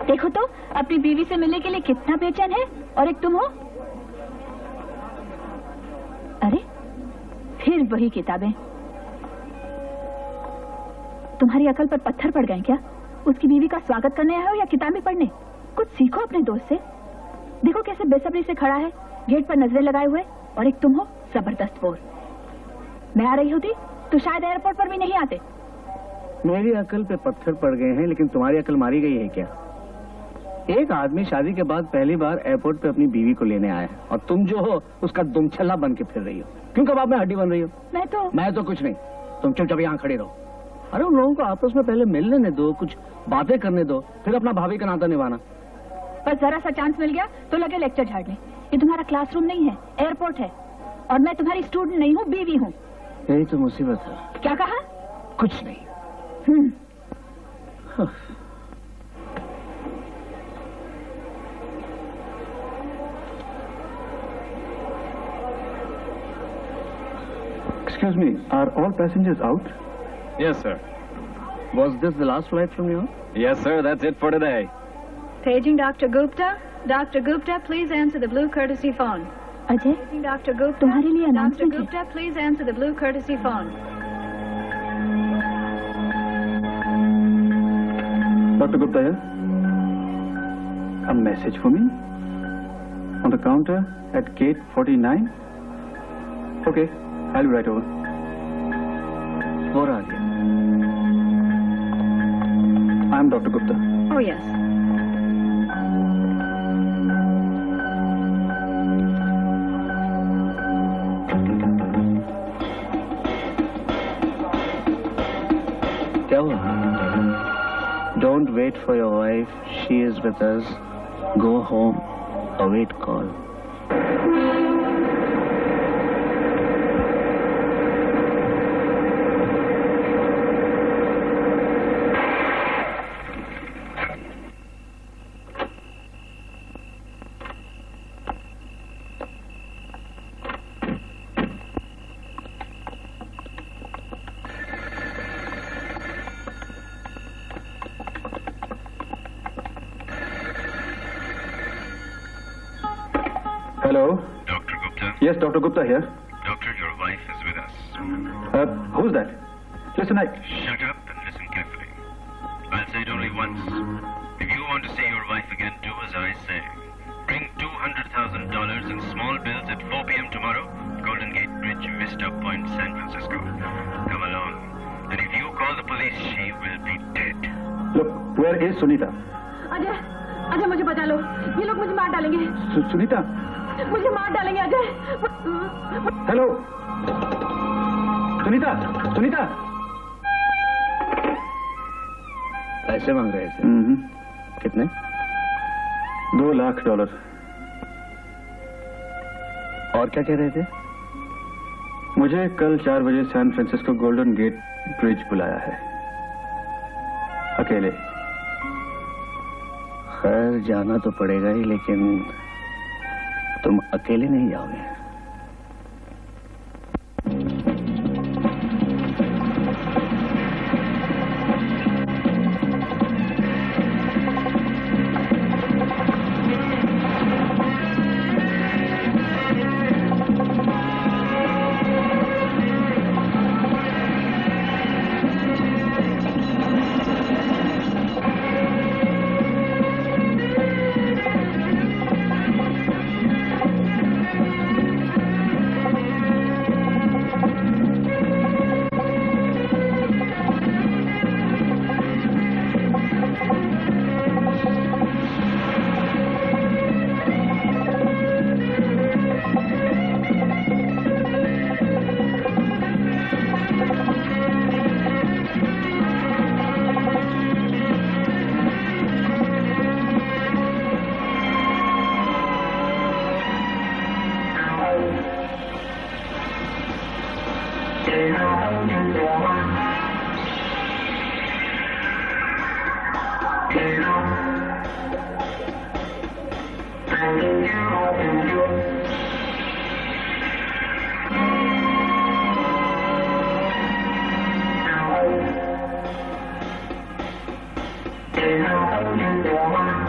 देखो तो अपनी बीवी से मिलने के लिए कितना बेचैन है, और एक तुम हो। अरे फिर वही किताबें। तुम्हारी अकल पर पत्थर पड़ गए क्या? उसकी बीवी का स्वागत करने आए हो या किताबें पढ़ने? कुछ सीखो अपने दोस्त से। देखो कैसे बेसब्री से खड़ा है, गेट पर नजरें लगाए हुए, और एक तुम हो जबरदस्त बोर। मैं आ रही होती तो शायद एयरपोर्ट पर भी नहीं आते। मेरी अकल पे पत्थर पड़ गए हैं, लेकिन तुम्हारी अकल मारी गई है क्या? एक आदमी शादी के बाद पहली बार एयरपोर्ट पे अपनी बीवी को लेने आया है, और तुम जो हो उसका दुमछल्ला बन के फिर रही हो। क्यों कबाब में हड्डी बन रही हो? मैं तो कुछ नहीं, तुम चुपचाप यहाँ खड़े रहो। अरे उन लोगों को आपस में पहले मिलने दो, कुछ बातें करने दो, फिर अपना भाभी का नाता निभाना। बस जरा सा चांस मिल गया तो लगे लेक्चर झाड़ने। ये तुम्हारा क्लासरूम नहीं है, एयरपोर्ट है, और मैं तुम्हारी स्टूडेंट नहीं हूँ, बीवी हूँ। यही तो मुसीबत है। क्या कहा? कुछ नहीं। Excuse me, are all passengers out? Yes, sir. Was this the last flight from New York? Yes, sir. That's it for today. Paging Dr. Gupta. Dr. Gupta, please answer the blue courtesy phone. Ajay, Dr. Gupta. तुम्हारे लिए Dr. announcement है। Gupta, please answer the blue courtesy phone. Dr. Gupta here. A message for me? On the counter at gate 49? Okay, I'll be right over. और आगे। I'm Dr. Gupta. Oh, yes. क्या हुआ? Don't wait for your wife. She is with us. Go home. Await call. Hello? Dr. Gupta? Yes, Dr. Gupta here. Doctor, your wife is with us. Who's that? Listen, Shut up and listen carefully. I'll say it only once. If you want to see your wife again, do as I say. Bring $200,000 in small bills at 4 p.m. tomorrow, Golden Gate Bridge, Vista Point, San Francisco. Come alone. And if you call the police, she will be dead. Look, where is Sunita? Ajay, Ajay मुझे बचा लो, ये लोग मुझे मार डालेंगे। Sunita? मुझे मार डालेंगे अजय। Hello? Sunita? Sunita? पैसे मांग रहे थे। कितने? $2 लाख। और क्या कह रहे थे? मुझे कल 4 बजे San Francisco Golden Gate Bridge बुलाया है, अकेले। खैर जाना तो पड़ेगा ही, लेकिन तुम अकेले नहीं जाओगे। Thank you.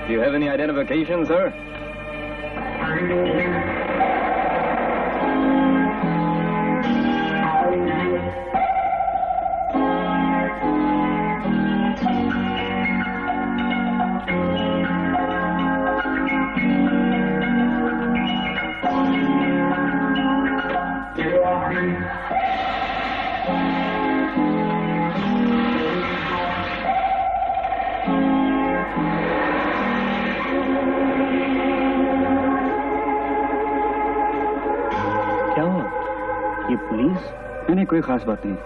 Do you have any identification, sir? नहीं, कोई खास बात नहीं।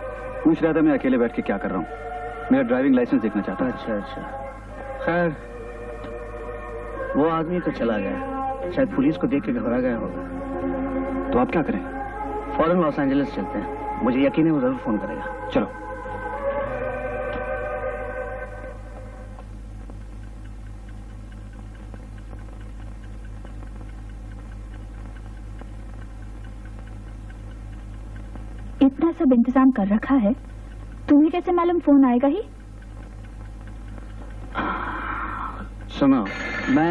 पूछ रहा था मैं अकेले बैठ के क्या कर रहा हूँ। मेरा ड्राइविंग लाइसेंस देखना चाहता हूँ। अच्छा अच्छा, खैर वो आदमी तो चला गया, शायद पुलिस को देख के घबरा गया होगा। तो आप क्या करें? फौरन लॉस एंजलिस चलते हैं, मुझे यकीन है वो जरूर फोन करेगा। चलो। इतना सब इंतजाम कर रखा है, तुम्हें कैसे मालूम फोन आएगा ही? सुनो, मैं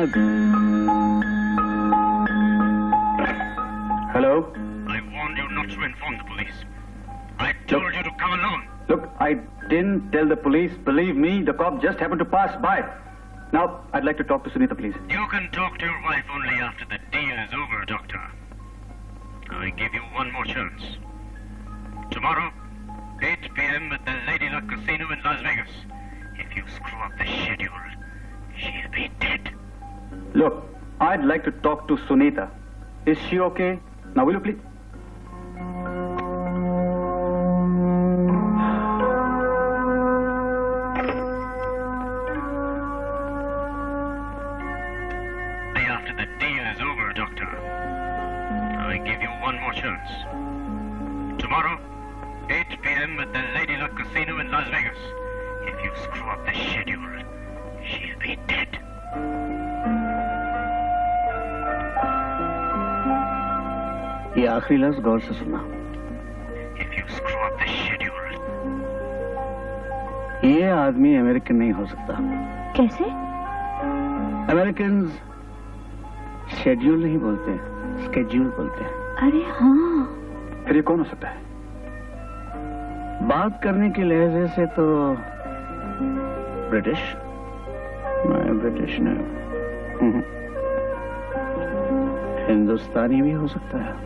hello. I warned you not to inform the police. I told you to come alone. Look, I didn't tell the police. Believe me, the cop just happened to pass by. Now, I'd like to talk to Sunita, please. You can talk to your wife only after the deal is over, Doctor. I give you one more chance. Tomorrow, 8 p.m. at the Lady Luck Casino in Las Vegas. If you screw up the schedule, she'll be dead. Look, I'd like to talk to Sunita. Is she okay? Now, will you please? After the deal is over, Doctor. I give you one more chance. Tomorrow, 8 p.m. at the Lady Luck Casino in Las Vegas. If you screw up the schedule, she'll be dead. ये आखिरी लफ्ज गौर से सुना। If you screw up the schedule. ये आदमी American नहीं हो सकता। कैसे? अमेरिकन शेड्यूल नहीं बोलते, स्केड्यूल बोलते हैं। अरे हाँ। फिर ये कौन हो सकता है? बात करने के लहजे से तो ब्रिटिश। मैं ब्रिटिश नहीं, हिंदुस्तानी भी हो सकता है।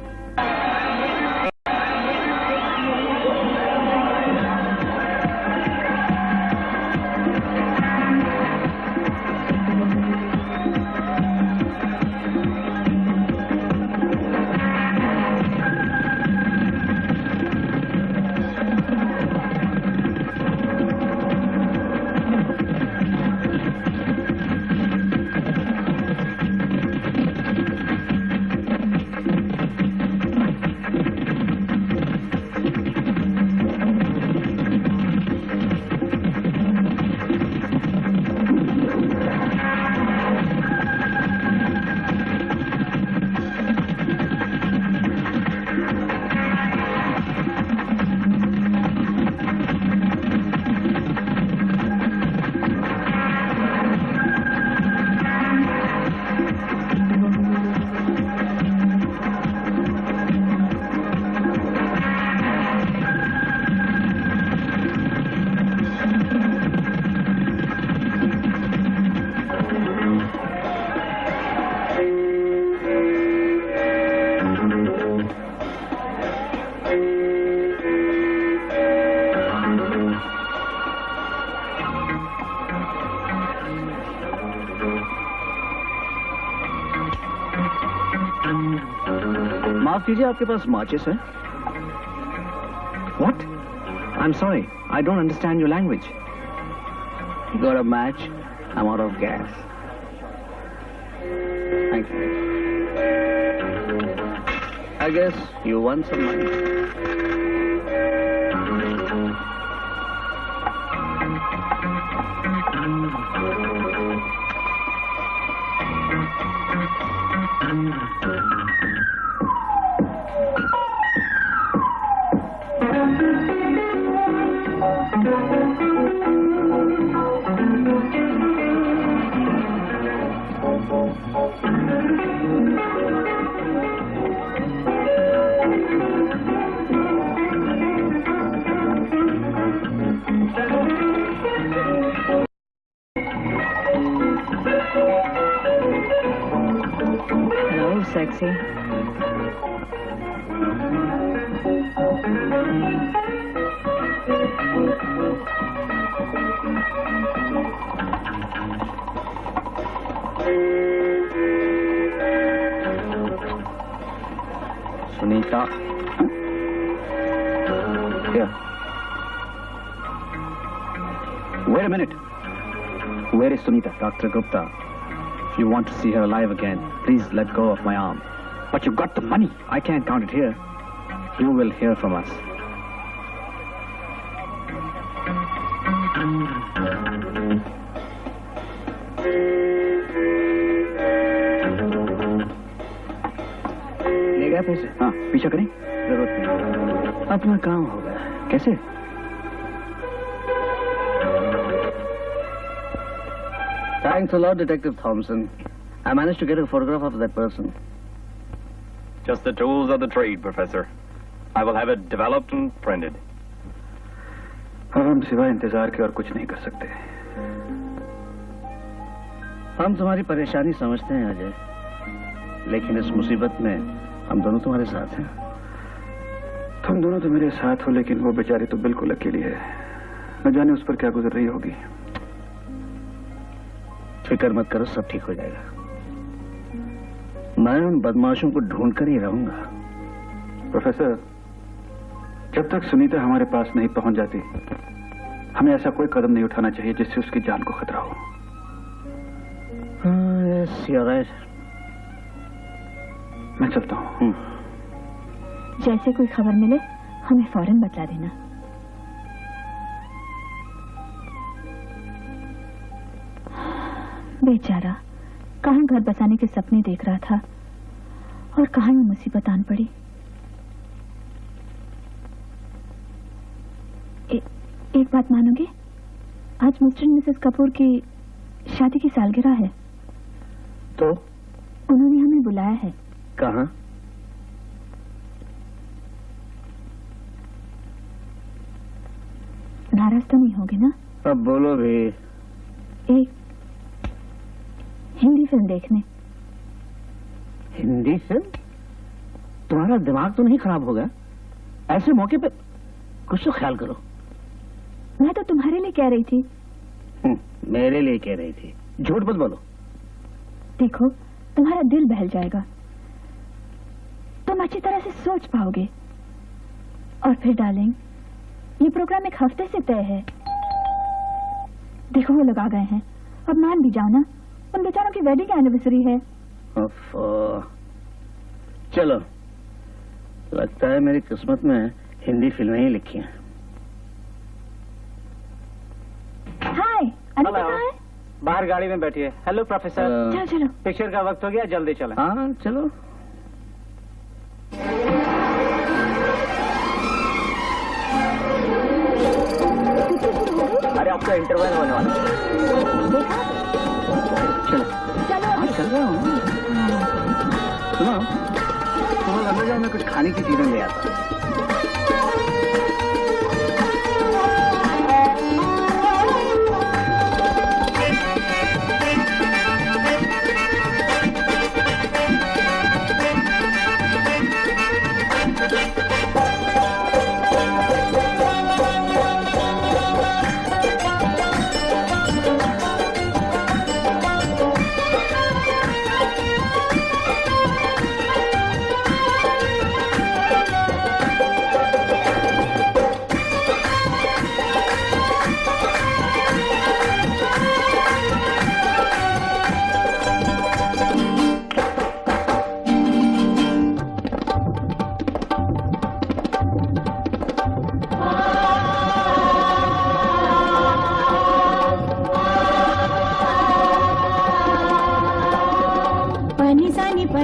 माफ कीजिए, आपके पास माचिस है? What? I'm sorry. I don't understand your language. You got a match? I'm out of gas. Thank you. I guess you won some money. Hello, sexy. Sunita. Here. Wait a minute. Where is Sunita? Dr. Gupta. If you want to see her alive again, please let go of my arm. But you got the money. I can't count it here. You will hear from us. ले गया पैसे? हाँ, पीछा करें? जरूरत नहीं, अपना काम हो गया। कैसे? Thanks a lot, Detective Thompson. I managed to get a photograph of that person. Just the tools of the trade, Professor. I will have it developed and printed. अब हम सिवाय इंतजार के और कुछ नहीं कर सकते। हम तुम्हारी परेशानी समझते हैं अजय, लेकिन इस मुसीबत में हम दोनों तुम्हारे साथ हैं। तुम दोनों तो मेरे साथ हो, लेकिन वो बेचारी तो बिल्कुल अकेली है। न जाने उस पर क्या गुजर रही होगी। फिक्र मत करो, सब ठीक हो जाएगा। मैं उन बदमाशों को ढूंढ कर ही रहूंगा। प्रोफेसर, जब तक सुनीता हमारे पास नहीं पहुंच जाती, हमें ऐसा कोई कदम नहीं उठाना चाहिए जिससे उसकी जान को खतरा हो। Yes, you are right. मैं चलता हूँ। जैसे कोई खबर मिले हमें फौरन बतला देना। बेचारा कहाँ घर बसाने के सपने देख रहा था और कहाँ ये मुसीबत आन पड़ी। एक बात मानोगे, आज मिस्टर मिसेस कपूर की शादी की सालगिरह है। तो उन्होंने हमें बुलाया है। कहाँ? नाराज तो नहीं होगे ना? अब बोलो भी। एक हिंदी फिल्म देखने। हिंदी फिल्म? तुम्हारा दिमाग तो नहीं खराब हो गया? ऐसे मौके पे कुछ तो ख्याल करो। मैं तो तुम्हारे लिए कह रही थी। मेरे लिए कह रही थी? झूठ मत बोलो। देखो, तुम्हारा दिल बहल जाएगा, तुम अच्छी तरह से सोच पाओगे। और फिर डार्लिंग, ये प्रोग्राम एक हफ्ते से तय है। देखो वो लोग आ गए हैं, अब मान भी जाओ ना, उन बेचारों की वेडिंग एनिवर्सरी है। चलो, लगता है मेरी किस्मत में हिंदी फिल्में ही लिखी हैं। हाय, अनिता कहाँ है? बाहर गाड़ी में बैठी है। Hello professor. चलो चलो, पिक्चर का वक्त हो गया, जल्दी चलें। हाँ चलो। अरे आपका इंटरवल होने वाला है। चलो चलो हाँ, चल रहा हूँ। सुनो, तुम लोग अंदर जाओ, मैं कुछ खाने की चीजें ले आता हूँ।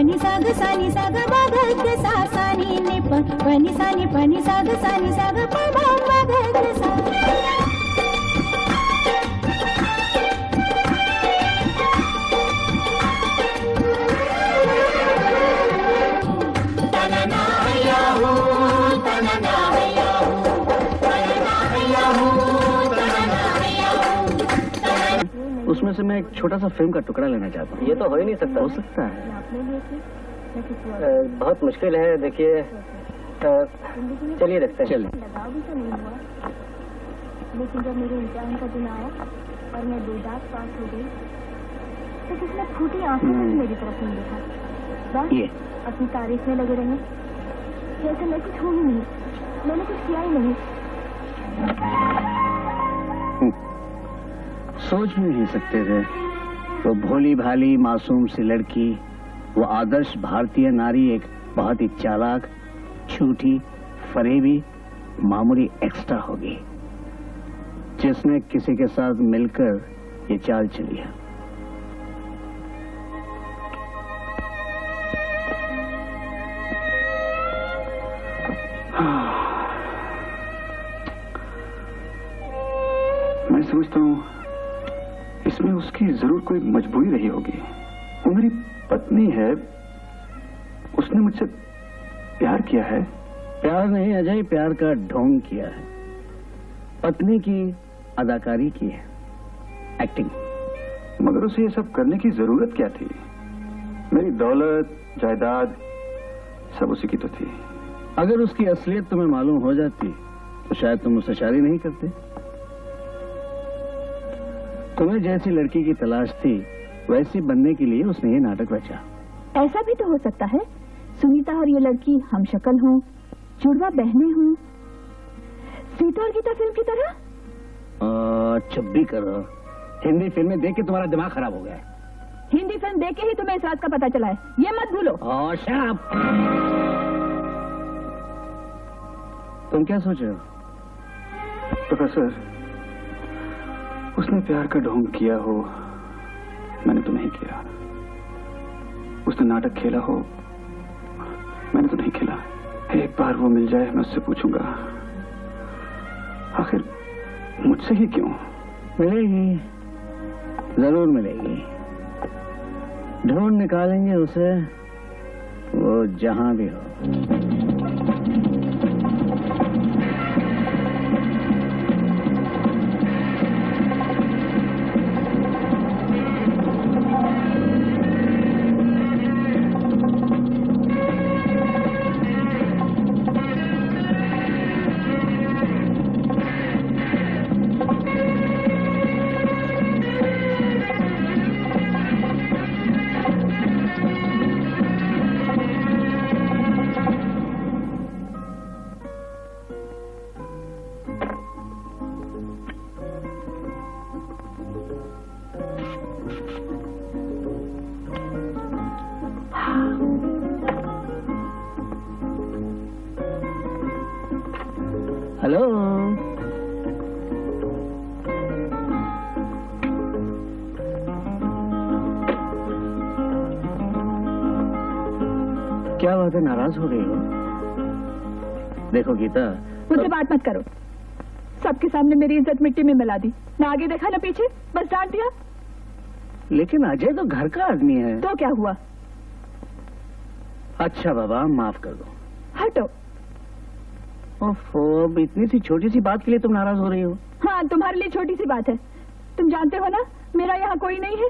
पनि साग सानी साग बागग सा सानी नि पनि सानी पनि साग सानी साग बागग सा उसमें से मैं एक छोटा सा फिल्म का टुकड़ा लेना चाहता हूँ। ये तो हो ही नहीं सकता। हो सकता है। बहुत मुश्किल है। देखिए, चलिए देखते हैं। चलिए। लेकिन जब मेरे इम्तिहान का दिन आया और मैं बेदाग पास हो गई तो किसने फूटी आंखों से मेरी तरफ नहीं देखा। बस ये अपनी तारीफ में लगे रहे जैसे मैं कुछ हूँ ही नहीं, मैंने कुछ किया ही नहीं। सोच भी नहीं सकते थे वो भोली भाली मासूम सी लड़की, वो आदर्श भारतीय नारी एक बहुत ही चालाक, झूठी, फरेबी, मामूली एक्स्ट्रा होगी जिसने किसी के साथ मिलकर ये चाल चली है। मैं समझता हूँ इसमें उसकी जरूर कोई मजबूरी रही होगी। वो मेरी पत्नी है, उसने मुझसे प्यार किया है। प्यार नहीं अजय, प्यार का ढोंग किया है। पत्नी की अदाकारी की है, एक्टिंग। मगर उसे ये सब करने की जरूरत क्या थी? मेरी दौलत, जायदाद सब उसी की तो थी। अगर उसकी असलियत तुम्हें मालूम हो जाती तो शायद तुम उससे शादी नहीं करते। तुम्हें जैसी लड़की की तलाश थी वैसी बनने के लिए उसने ये नाटक रचा। ऐसा भी तो हो सकता है सुनीता और ये लड़की हम शक्ल हों, जुड़वा बहनें हों, सीता और गीता फिल्म की तरह। चुप भी करो, हिंदी फिल्में देख के तुम्हारा दिमाग खराब हो गया है। हिंदी फिल्म देख के ही तुम्हें इस बात का पता चला है, ये मत भूलो। शराब। तुम क्या सोच रहे हो? प्रोफेसर, उसने प्यार का ढोंग किया हो, मैंने तो नहीं किया। उसने नाटक खेला हो, मैंने तो नहीं खेला। एक बार वो मिल जाए, मैं उससे पूछूंगा आखिर मुझसे ही क्यों। मिलेगी, जरूर मिलेगी। ढूंढ निकालेंगे उसे, वो जहां भी हो। हेलो, क्या बात है, नाराज हो रही हो? देखो गीता, मुझसे बात मत करो। सबके सामने मेरी इज्जत मिट्टी में मिला दी, ना आगे देखा ना पीछे, बस डांट दिया। लेकिन अजय तो घर का आदमी है। तो क्या हुआ? अच्छा बाबा, माफ कर दो। हटो। ओफो, अब इतनी सी छोटी सी बात के लिए तुम नाराज हो रही हो? हाँ, तुम्हारे लिए छोटी सी बात है। तुम जानते हो ना मेरा यहाँ कोई नहीं है।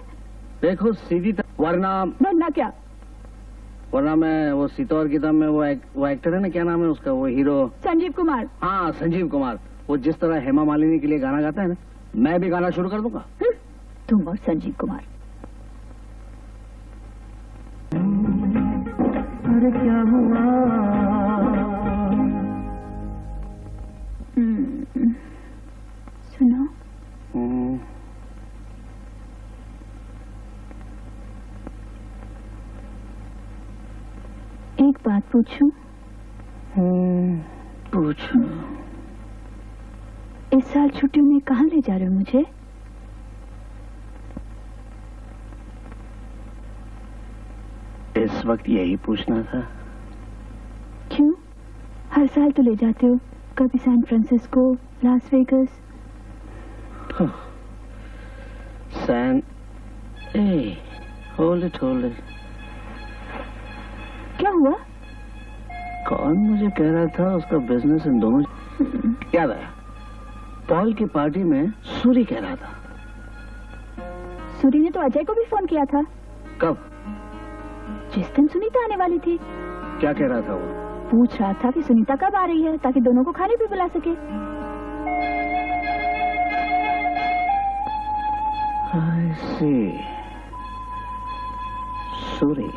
देखो सीधी वरना क्या? वरना मैं वो सीता और गीता में वो एक्टर है ना, क्या नाम है उसका, वो हीरो संजीव कुमार। हाँ, संजीव कुमार। वो जिस तरह हेमा मालिनी के लिए गाना गाता है ना, मैं भी गाना शुरू कर दूंगा। तुम और संजीव कुमार। अरे क्या हुआ? सुनो। एक बात पूछूं? पूछो। इस साल छुट्टियों में कहाँ ले जा रहे हो मुझे? इस वक्त यही पूछना था। क्यों? हर साल तो ले जाते हो, कभी San Francisco, Las Vegas. San, hold it. क्या हुआ? कौन मुझे कह रहा था उसका बिजनेस इन दोनों याद आया। पॉल की पार्टी में सूरी कह रहा था। सूरी ने तो अजय को भी फोन किया था। कब? जिस दिन सुनीता आने वाली थी। क्या कह रहा था वो? पूछ रहा था कि सुनीता कब आ रही है ताकि दोनों को खाने भी बुला सके। I see. Suri.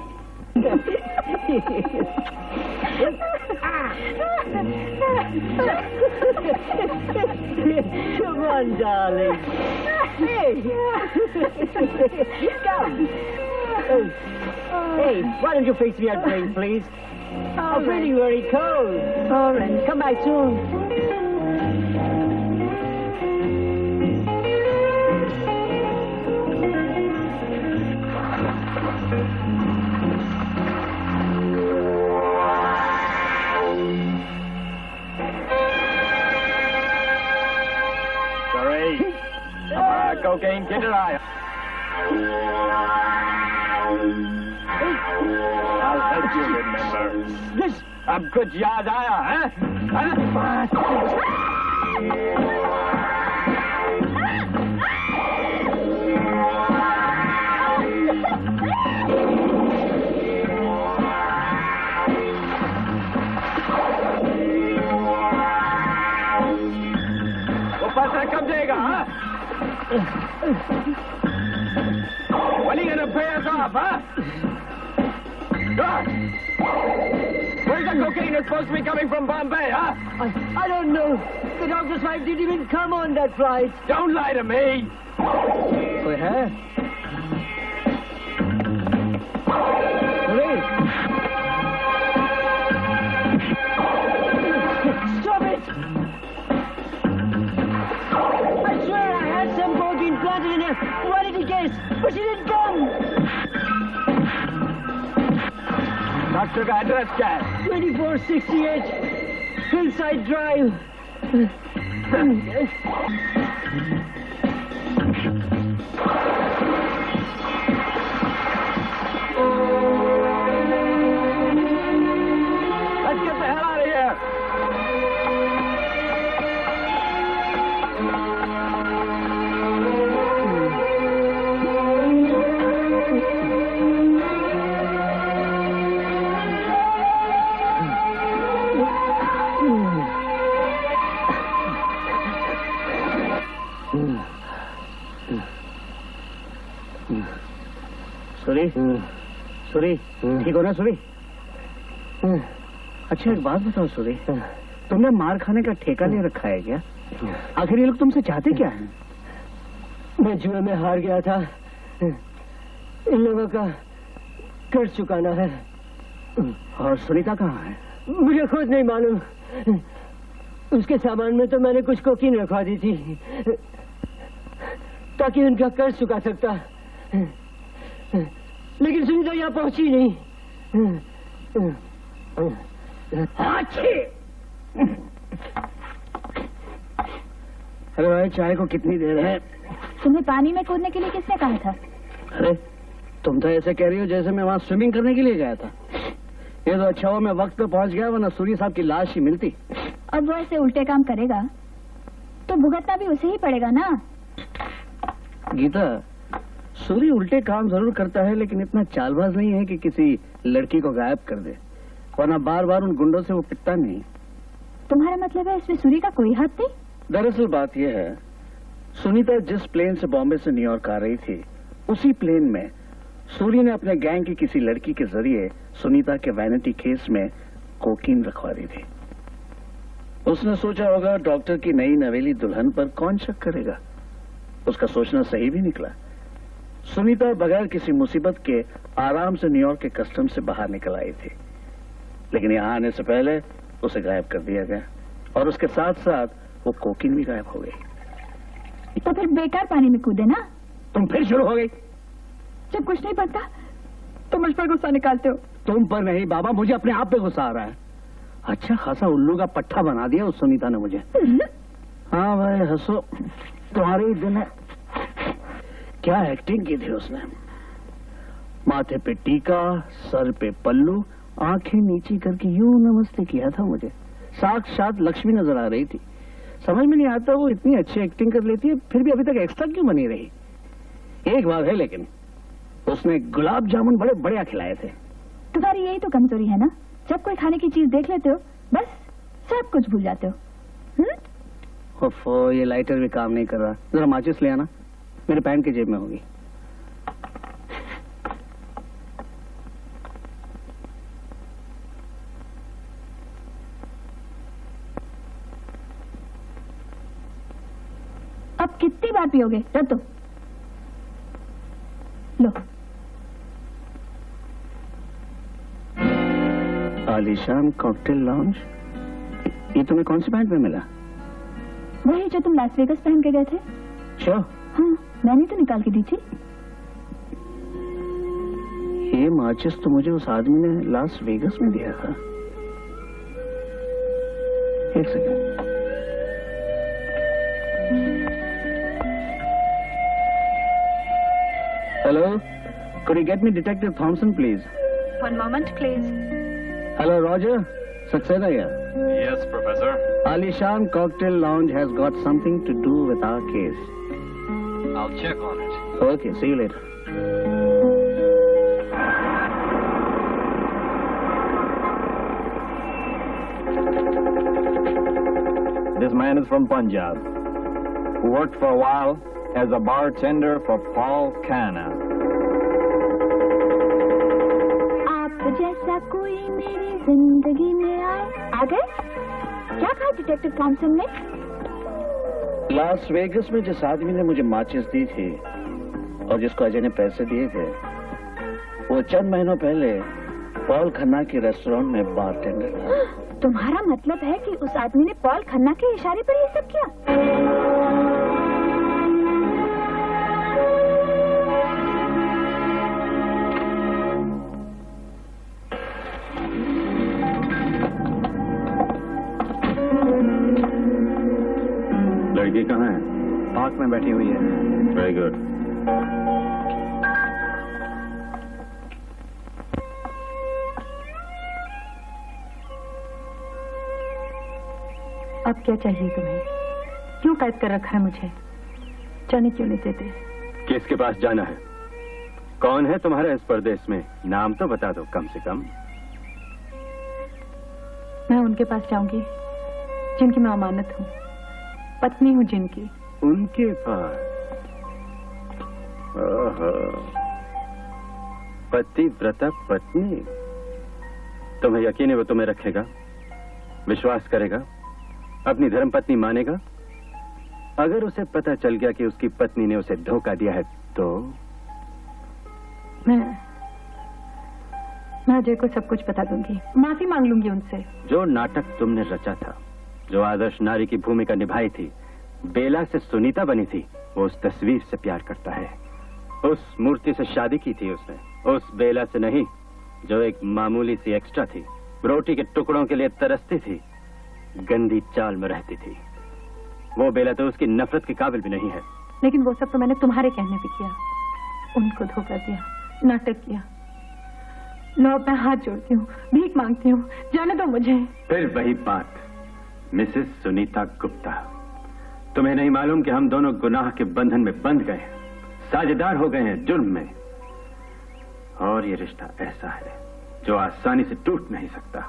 Come on, darling. Hey. Come. Hey, why don't you fix me a drink, please? I'm feeling very cold. All right. Come back soon. Cocaine, get your eye. I'll help you remember. This. अब कुछ याद आया है? वो पैसा कब देगा? When are you gonna pay us off, huh? Where's the cocaine that's supposed to be coming from Bombay, huh? I don't know. The doctor's wife didn't even come on that flight. Don't lie to me. कोई है? Stop it! I swear I had some cocaine planted in her. Why did he guess? But she didn't come. Doctor का address क्या है? 2468 Hillside Drive. Let's get the hell out of here. Suri, ठीक हो ना सूरी? अच्छा एक बात बताओ सूरी, तुमने मार खाने का ठेका ले रखा है क्या? आखिर ये लोग तुमसे चाहते क्या हैं? मैं जुए में हार गया था। इन लोगों का कर्ज चुकाना है। और सुनीता कहाँ है? मुझे खुद नहीं मालूम। उसके सामान में तो मैंने कुछ कोकीन रखवा दी थी ताकि उनका कर्ज चुका सकता, लेकिन सुनीता यहाँ पहुंची नहीं। अरे भाई चाय को कितनी देर है? तुम्हें पानी में कूदने के लिए किसने कहा था? अरे तुम तो ऐसे कह रही हो जैसे मैं वहाँ स्विमिंग करने के लिए गया था। ये तो अच्छा हुआ मैं वक्त पे पहुंच गया, वरना सूरी साहब की लाश ही मिलती। अब वो ऐसे उल्टे काम करेगा तो भुगतना भी उसे ही पड़ेगा ना। गीता, सूरी उल्टे काम जरूर करता है लेकिन इतना चालबाज नहीं है कि किसी लड़की को गायब कर दे, वरना बार बार उन गुंडों से वो पिटता नहीं। तुम्हारा मतलब है इसमें सूरी का कोई हाथ नहीं? दरअसल बात यह है, सुनीता जिस प्लेन से बॉम्बे से न्यूयॉर्क आ रही थी उसी प्लेन में सूरी ने अपने गैंग की किसी लड़की के जरिए सुनीता के वैनिटी केस में कोकीन रखवा दी थी। उसने सोचा होगा डॉक्टर की नई नवेली दुल्हन पर कौन शक करेगा। उसका सोचना सही भी निकला। सुनीता बगैर किसी मुसीबत के आराम से न्यूयॉर्क के कस्टम से बाहर निकल आई थी, लेकिन यहाँ आने से पहले उसे गायब कर दिया गया और उसके साथ साथ वो कोकीन भी गायब हो गई। तो फिर बेकार पानी में कूदे ना। तुम फिर शुरू हो गई। जब कुछ नहीं बनता तो मुझ पर गुस्सा निकालते हो। तुम पर नहीं बाबा, मुझे अपने आप पे गुस्सा आ रहा है। अच्छा खासा उल्लू का पट्टा बना दिया उस सुनीता ने मुझे। हाँ भाई हंसो, तुम्हारे ही दिन है। क्या एक्टिंग की थी उसने। माथे पे टीका, सर पे पल्लू, आंखें नीची करके यूं नमस्ते किया था मुझे। साक्षात लक्ष्मी नजर आ रही थी। समझ में नहीं आता वो इतनी अच्छी एक्टिंग कर लेती है फिर भी अभी तक एक्स्ट्रा क्यों बनी रही। एक बात है लेकिन, उसने गुलाब जामुन बड़े बढ़िया खिलाए थे। तुम्हारी यही तो कमजोरी है ना, जब कोई खाने की चीज देख लेते हो बस सब कुछ भूल जाते हो। ओफो, ये लाइटर भी काम नहीं कर रहा। जरा माचिस ले आना, मेरे पैंट की जेब में होगी। अब कितनी बार पियोगे? रख दो। लो। आलीशान कॉकटेल लॉन्ज, ये तुम्हें कौन सी पैंट में मिला? वही जो तुम लास वेगस पहन के गए थे। श्योर? हाँ, मैंने तो निकाल के दी थी। ये माचिस तो मुझे उस आदमी ने लास वेगस में दिया था। एक second. Hello, could you get me Detective Thompson, please? One moment, please. Hello, Roger. Saxena here. Yes, Professor. Alishan Cocktail Lounge has got something to do with our case. I'll check on it. Okay, see you later. This man is from Punjab, who worked for a while as a bartender for Paul Khanna. आप जैसा कोई मेरी जिंदगी में आए। आ गए? क्या कहा डिटेक्टिव थॉमसन ने? लास वेगस में जिस आदमी ने मुझे माचिस दी थी और जिसको अजय ने पैसे दिए थे, वो चंद महीनों पहले पॉल खन्ना के रेस्टोरेंट में बारटेंडर था। तुम्हारा मतलब है कि उस आदमी ने पॉल खन्ना के इशारे पर ये सब किया? लड़की कहाँ है? पार्क में बैठी हुई है। Very good. अब क्या चाहिए तुम्हें? क्यों कैद कर रखा है मुझे? जाने क्यों नहीं देते? किसके पास जाना है? कौन है तुम्हारा इस परदेश में? नाम तो बता दो कम से कम। मैं उनके पास जाऊंगी जिनकी मैं अमानत हूँ, पत्नी हूँ जिनकी। उनके पास? ओहो, पतिव्रता पत्नी। तुम्हें यकीन है वो तुम्हें रखेगा, विश्वास करेगा, अपनी धर्मपत्नी मानेगा? अगर उसे पता चल गया कि उसकी पत्नी ने उसे धोखा दिया है तो? मैं अजय को सब कुछ बता दूंगी, माफी मांग लूंगी उनसे। जो नाटक तुमने रचा था, जो आदर्श नारी की भूमिका निभाई थी, बेला से सुनीता बनी थी, वो उस तस्वीर से प्यार करता है। उस मूर्ति से शादी की थी उसने, उस बेला से नहीं जो एक मामूली सी एक्स्ट्रा थी, रोटी के टुकड़ों के लिए तरसती थी, गंदी चाल में रहती थी। वो बेला तो उसकी नफरत के काबिल भी नहीं है। लेकिन वो सब तो मैंने तुम्हारे कहने पे किया, उनको धोखा दिया, नाटक किया। लो मैं हाथ जोड़ती हूँ, भीख मांगती हूँ, जाने दो मुझे। फिर वही बात, मिसेस सुनीता गुप्ता, तुम्हें नहीं मालूम कि हम दोनों गुनाह के बंधन में बंध गए, साझेदार हो गए हैं जुर्म में। और ये रिश्ता ऐसा है जो आसानी से टूट नहीं सकता।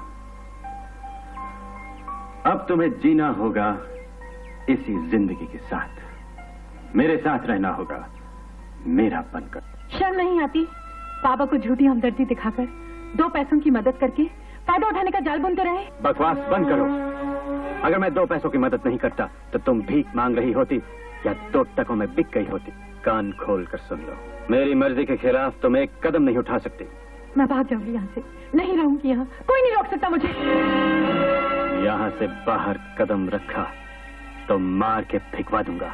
अब तुम्हें जीना होगा इसी जिंदगी के साथ, मेरे साथ रहना होगा मेरा बनकर। शर्म नहीं आती पापा को झूठी हमदर्दी दिखाकर, 2 पैसों की मदद करके फायदा उठाने का जाल बुनते रहे? बकवास बंद करो। अगर मैं 2 पैसों की मदद नहीं करता तो तुम भीख मांग रही होती या 2 टकों में बिक गई होती। कान खोल कर सुन लो, मेरी मर्जी के खिलाफ तुम एक कदम नहीं उठा सकती। मैं भाग जाऊंगी यहाँ से, नहीं रहूंगी यहाँ, कोई नहीं रोक सकता मुझे। यहाँ से बाहर कदम रखा तो मार के फेंकवा दूंगा।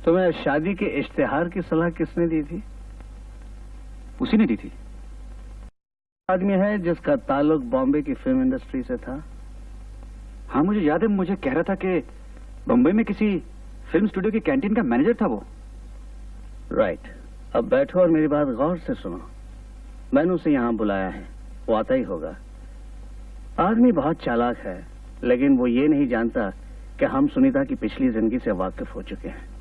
तुम्हें शादी के इश्तिहार की सलाह किसने दी थी? उसी ने दी थी। आदमी है जिसका ताल्लुक बॉम्बे की फिल्म इंडस्ट्री से था। हाँ मुझे याद है, मुझे कह रहा था कि बम्बई में किसी फिल्म स्टूडियो की कैंटीन का मैनेजर था वो। राइट। अब बैठो और मेरी बात गौर से सुनो। मैंने उसे यहाँ बुलाया है, वो आता ही होगा। आदमी बहुत चालाक है, लेकिन वो ये नहीं जानता कि हम सुनीता की पिछली जिंदगी से वाकिफ हो चुके हैं।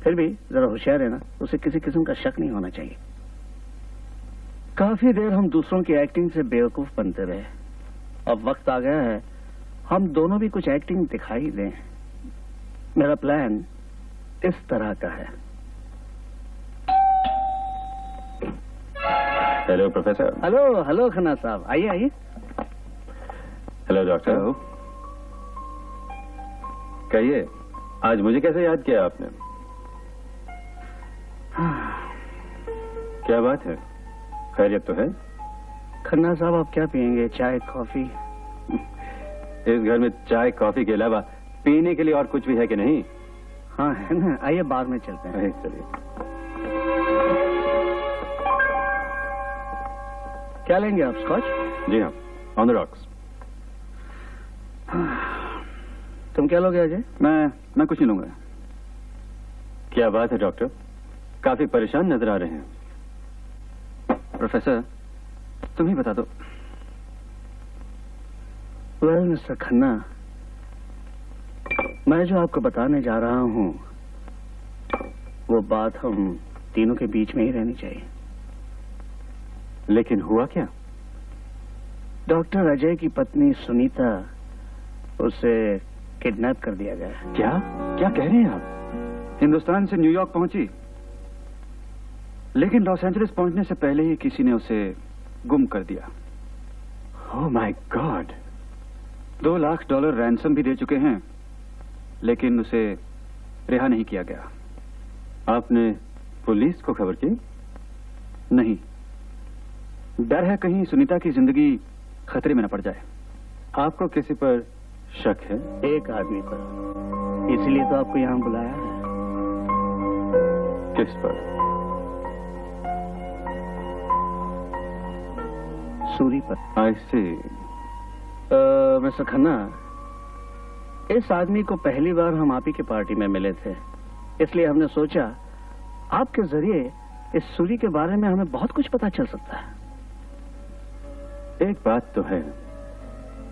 फिर भी जरा होशियार है ना, उसे किसी किस्म का शक नहीं होना चाहिए। काफी देर हम दूसरों की एक्टिंग से बेवकूफ बनते रहे। अब वक्त आ गया है हम दोनों भी कुछ एक्टिंग दिखाई दें। मेरा प्लान इस तरह का है। Hello professor. Hello hello Khanna साहब, आइए आइए। Hello doctor. कहिए, आज मुझे कैसे याद किया आपने? क्या बात है, खैरियत तो है? खन्ना साहब आप क्या पियेंगे, चाय कॉफी? इस घर में चाय कॉफी के अलावा पीने के लिए और कुछ भी है कि नहीं? हाँ है ना, आइए बार में चलते हैं। चलिए। क्या लेंगे आप, स्कॉच? जी हाँ, ऑन द रॉक्स। तुम क्या लोगे अजय? मैं कुछ नहीं लूंगा। क्या बात है डॉक्टर, काफी परेशान नजर आ रहे हैं। प्रोफेसर तुम ही बता दो। वेल मिस्टर खन्ना, मैं जो आपको बताने जा रहा हूं वो बात हम तीनों के बीच में ही रहनी चाहिए। लेकिन हुआ क्या? डॉक्टर अजय की पत्नी सुनीता, उसे किडनैप कर दिया गया है। क्या क्या कह रहे हैं आप? हिंदुस्तान से न्यूयॉर्क पहुंची, लेकिन लॉस एंजलिस पहुंचने से पहले ही किसी ने उसे गुम कर दिया। Oh my God. $2 lakh ransom भी दे चुके हैं, लेकिन उसे रिहा नहीं किया गया। आपने पुलिस को खबर की? नहीं, डर है कहीं सुनीता की जिंदगी खतरे में न पड़ जाए। आपको किसी पर शक है? एक आदमी पर, इसीलिए तो आपको यहाँ बुलाया है। किस पर? सूरी पर। आई सी। मिस्टर खन्ना, इस आदमी को पहली बार हम आप ही की पार्टी में मिले थे, इसलिए हमने सोचा आपके जरिए इस सूरी के बारे में हमें बहुत कुछ पता चल सकता है। एक बात तो है,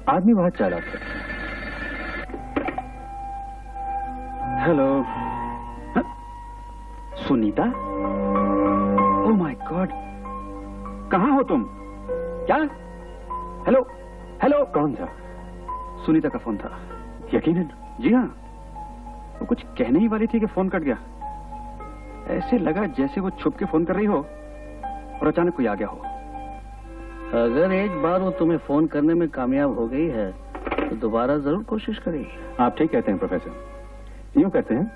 आदमी बहुत चालाक है। Hello. Sunita? Oh my God, कहां हो तुम? क्या? Hello hello. कौन था? सुनीता का फोन था। यकीनन? जी हाँ, वो कुछ कहने ही वाली थी कि फोन कट गया। ऐसे लगा जैसे वो छुप के फोन कर रही हो और अचानक कोई आ गया हो। अगर एक बार वो तुम्हें फोन करने में कामयाब हो गई है तो दोबारा जरूर कोशिश करेगी। आप ठीक कहते हैं प्रोफेसर। यूं करते हैं,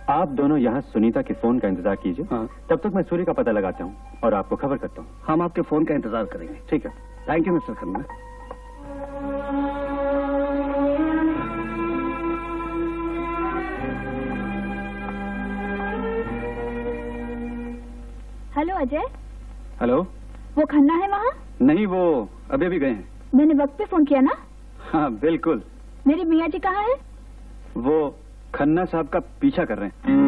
आप दोनों यहाँ सुनीता के फोन का इंतजार कीजिए। हाँ। तब तक मैं सूर्य का पता लगाता हूँ और आपको खबर करता हूँ। हम आपके फोन का इंतजार करेंगे। ठीक है। Thank you mister Khanna. Hello Ajay. Hello. वो खन्ना है वहाँ? नहीं, वो अभी भी गए हैं। मैंने वक्त पे फोन किया ना? हाँ बिल्कुल। मेरी मियाँ जी कहाँ है? वो खन्ना साहब का पीछा कर रहे हैं।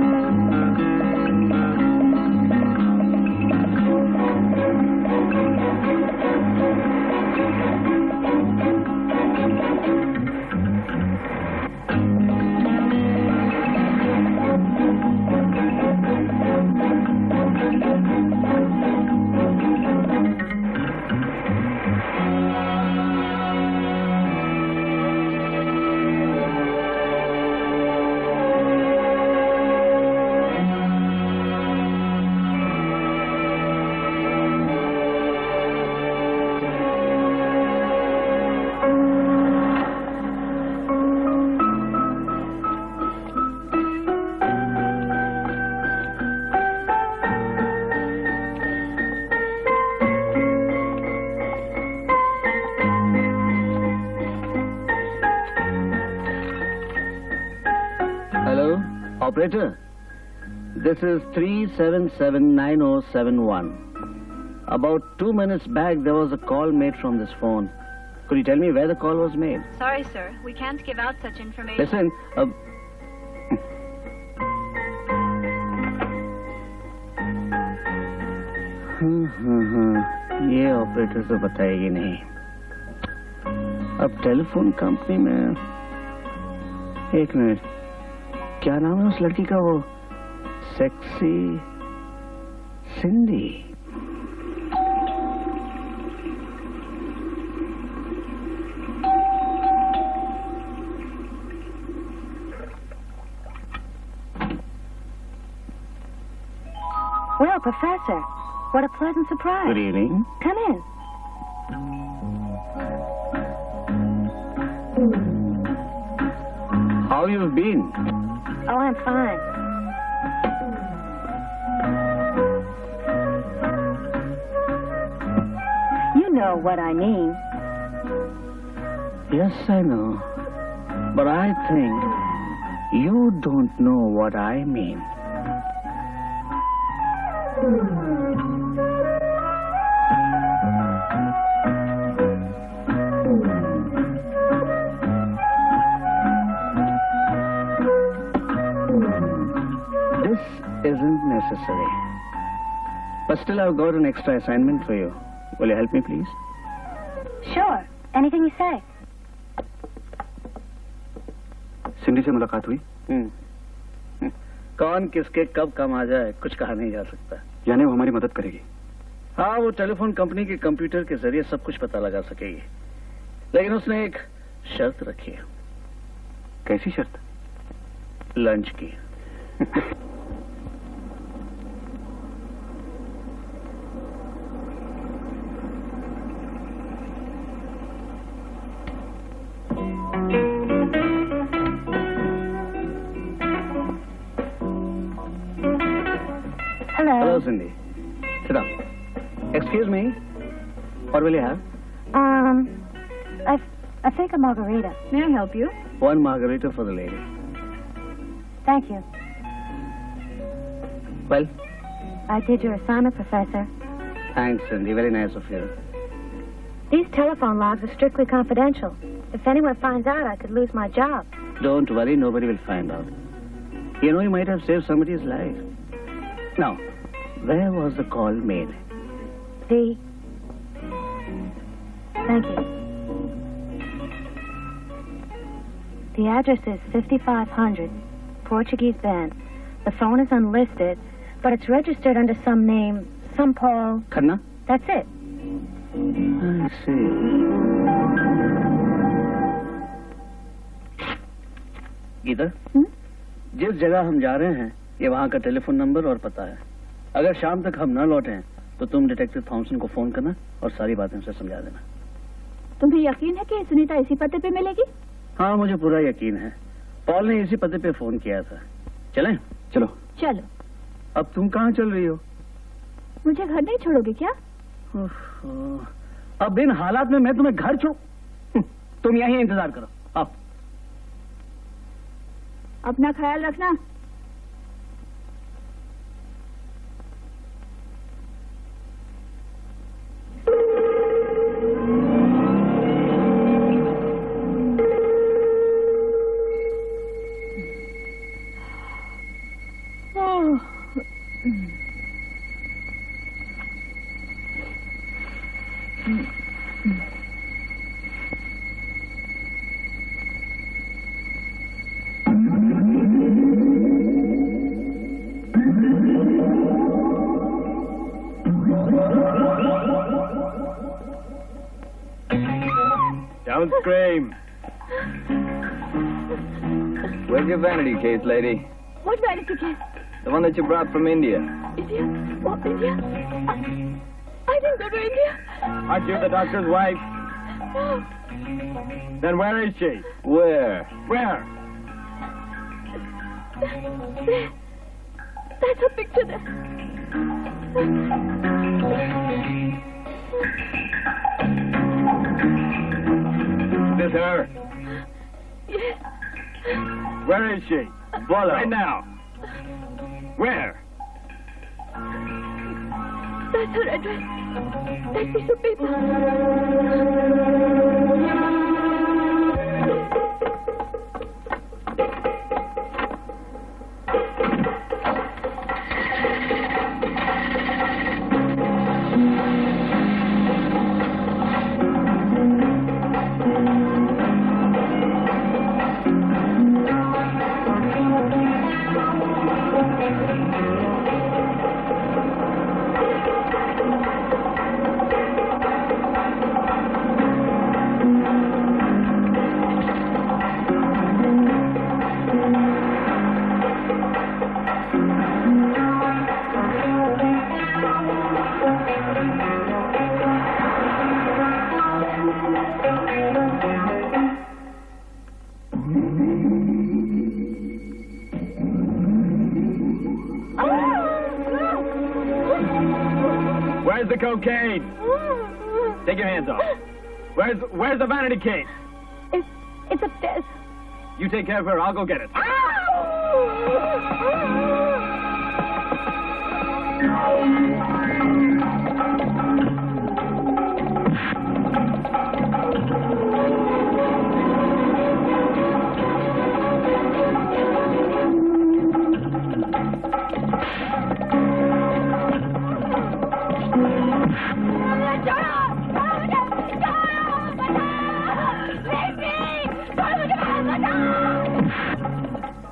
Operator, This is 3779071. About 2 minutes back, there was a call made from this phone. Could you tell me where the call was made? Sorry, sir. We can't give out such information. Listen, ये operator तो बताएगी नहीं. अब telephone company में 1 minute. क्या नाम है उस लड़की का? वो sexy Cindy. Well, Professor, what a pleasant surprise. Good evening. Come in. How you've been? Oh, I'm fine. You know what I mean. Yes, I know. But I think you don't know what I mean. This isn't necessary. But still, I've got an extra assignment for you. Will you help me, please? Sure. Anything you say. सिंडी से मुलाकात हुई? कौन किसके कब काम आ जाए कुछ कहा नहीं जा सकता. यानी वो हमारी मदद करेगी? हाँ, वो टेलीफोन कंपनी के कंप्यूटर के जरिए सब कुछ पता लगा सकेगी. लेकिन उसने एक शर्त रखी है. कैसी शर्त? लंच की. Hello, Cindy. Sit down. Excuse me. What will you have? I think a margarita. May I help you? 1 margarita for the lady. Thank you. Well, I did your assignment, Professor. thanks, Cindy. Very nice of you. These telephone logs are strictly confidential. If anyone finds out, I could lose my job. Don't worry, nobody will find out. You know, you might have saved somebody's life. Now, where was the call made? Thank you. The address is 5500 Portuguese Bend. The phone is unlisted, but it's registered under some name, some Paul. Khanna? That's it. I see. Gita, जिस जगह हम जा रहे हैं ये वहाँ का telephone number और पता है. अगर शाम तक हम न लौटें तो तुम डिटेक्टिव थॉमसन को फोन करना और सारी बातें उसे समझा देना. तुम्हें यकीन है कि सुनीता इसी पते पे मिलेगी? हाँ, मुझे पूरा यकीन है. पॉल ने इसी पते पे फोन किया था. चलें? चलो. चलो. अब तुम कहाँ चल रही हो? मुझे घर नहीं छोड़ोगे क्या? अब इन हालात में मैं तुम्हें घर छोड़. तुम यहीं इंतजार करो. अब अपना ख्याल रखना. Don't scream. Where's your vanity case, lady? What vanity case? The one that you brought from India. India? Oh, India? I didn't go to India. Aren't you the doctor's wife? No. Then where is she? Where? Where? There. That's her picture there. Is this her? Yes. Where is she? Swallow. Right now. Where? That's her address. That piece of paper. Where's the cocaine? Take your hands off. Where's the vanity case? It's upstairs. You take care of her. I'll go get it.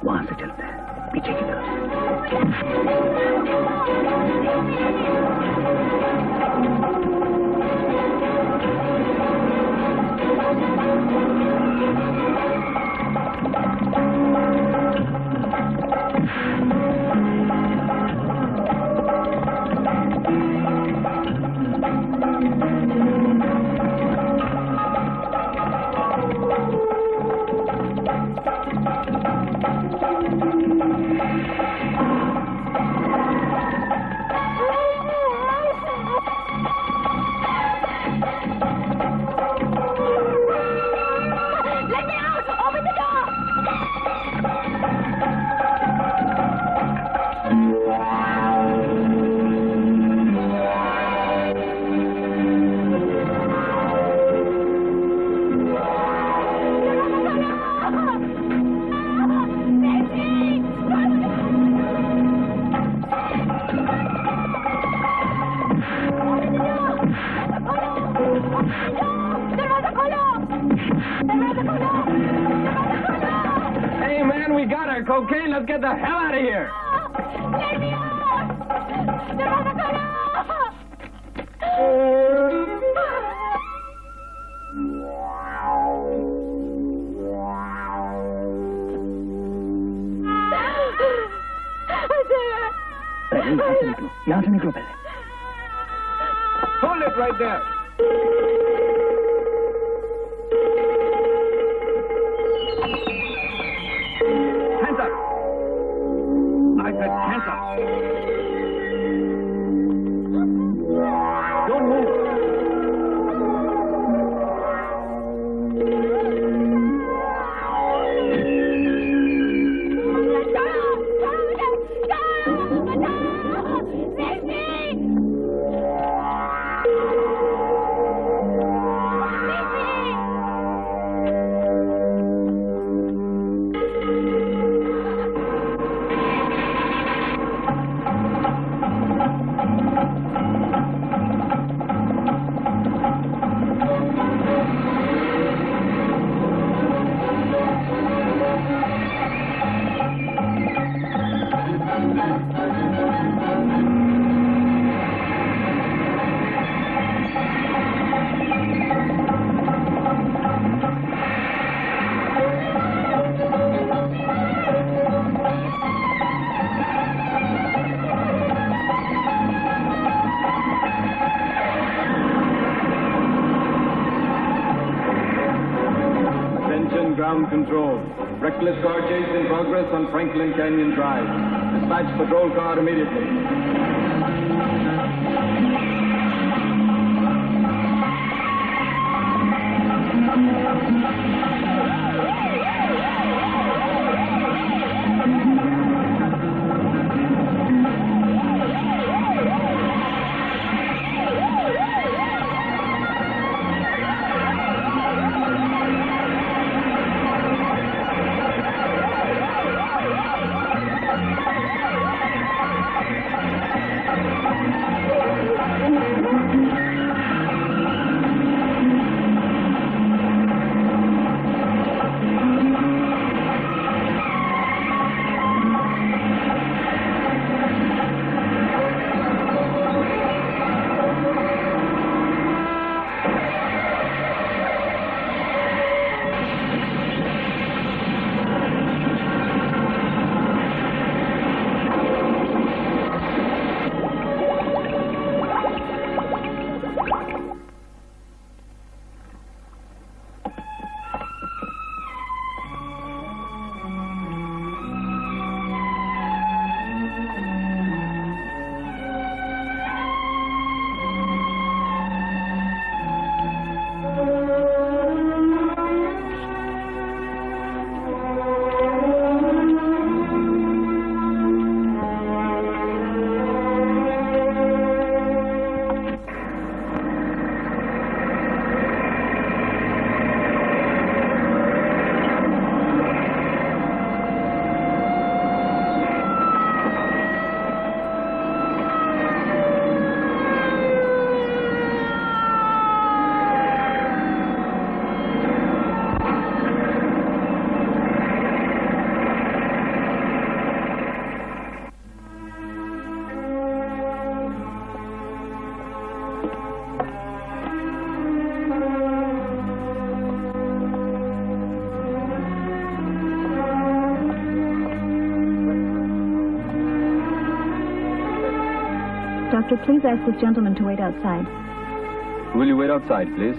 वहां से चलते हैं पीछे की तरफ। Hey man, we got our cocaine. Let's get the hell out of here. Let me out! दरवाजा खोलो! पहले यहाँ से निकलो पहले। Hold it right there. Hands up. I said hands up. Don't move. Ground control. Reckless car chase in progress on Franklin Canyon Drive. Dispatch patrol car immediately. Doctor, please ask this gentleman to wait outside. Will you wait outside, please?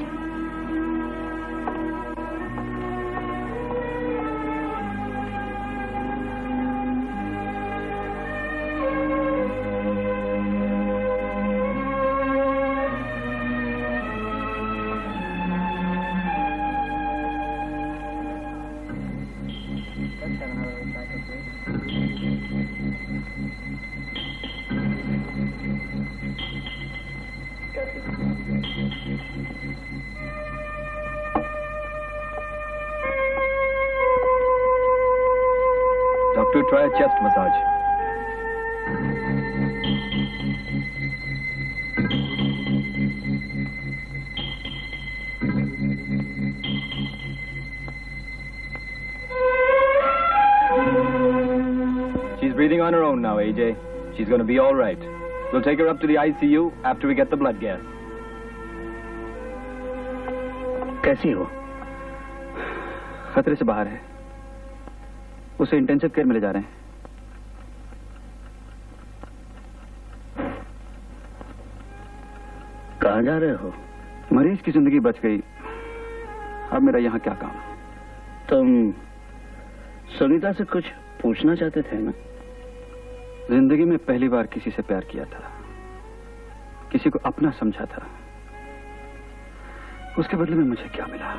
Doctor, try a chest massage. She's breathing on her own now, AJ. She's going to be all right. We'll take her up to the ICU after we get the blood gas. कैसी हो? खतरे से बाहर है। उसे intensive care में ले जा रहे हैं। कहाँ जा रहे हो? मरीज की जिंदगी बच गई, अब मेरा यहाँ क्या काम? तुम सुनीता से कुछ पूछना चाहते थे ना? जिंदगी में पहली बार किसी से प्यार किया था, किसी को अपना समझा था। उसके बदले में मुझे क्या मिला?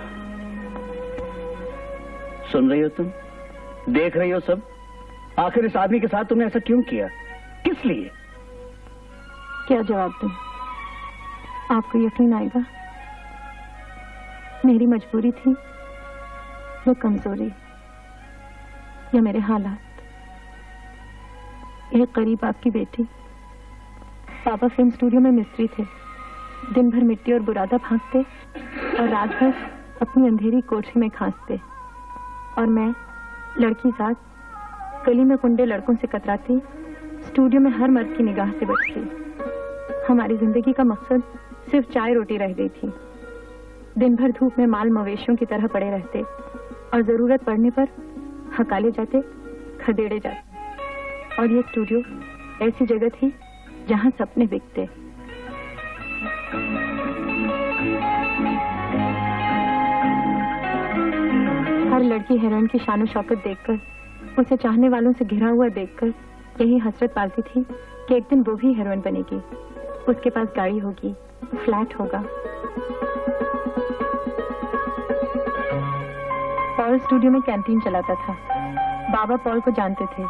सुन रही हो तुम? देख रही हो सब? आखिर इस आदमी के साथ तुमने ऐसा क्यों किया? किस लिए? क्या जवाब दूं? आपको यकीन आएगा? मेरी मजबूरी थी या कमजोरी या मेरे हालात? एक करीब आपकी बेटी, पापा फिल्म स्टूडियो में मिस्त्री थे। दिन भर मिट्टी और बुरादा फांकते और रात भर अपनी अंधेरी कोठरी में खांसते, और मैं लड़की जात गली में कुंडे लड़कों से कतराती, स्टूडियो में हर मर्द की निगाह से बचती। हमारी जिंदगी का मकसद सिर्फ चाय रोटी रह गई थी। दिन भर धूप में माल मवेशियों की तरह पड़े रहते और जरूरत पड़ने पर हकाले जाते, खदेड़े जाते। और ये स्टूडियो ऐसी जगह थी जहां सपने बिकते। हर लड़की हीरोइन की शान शौकत देखकर, उसे चाहने वालों से घिरा हुआ देखकर यही हसरत पालती थी कि एक दिन वो भी हीरोइन बनेगी। उसके पास गाड़ी होगी, फ्लैट होगा। पॉल स्टूडियो में कैंटीन चलाता था। बाबा पॉल को जानते थे।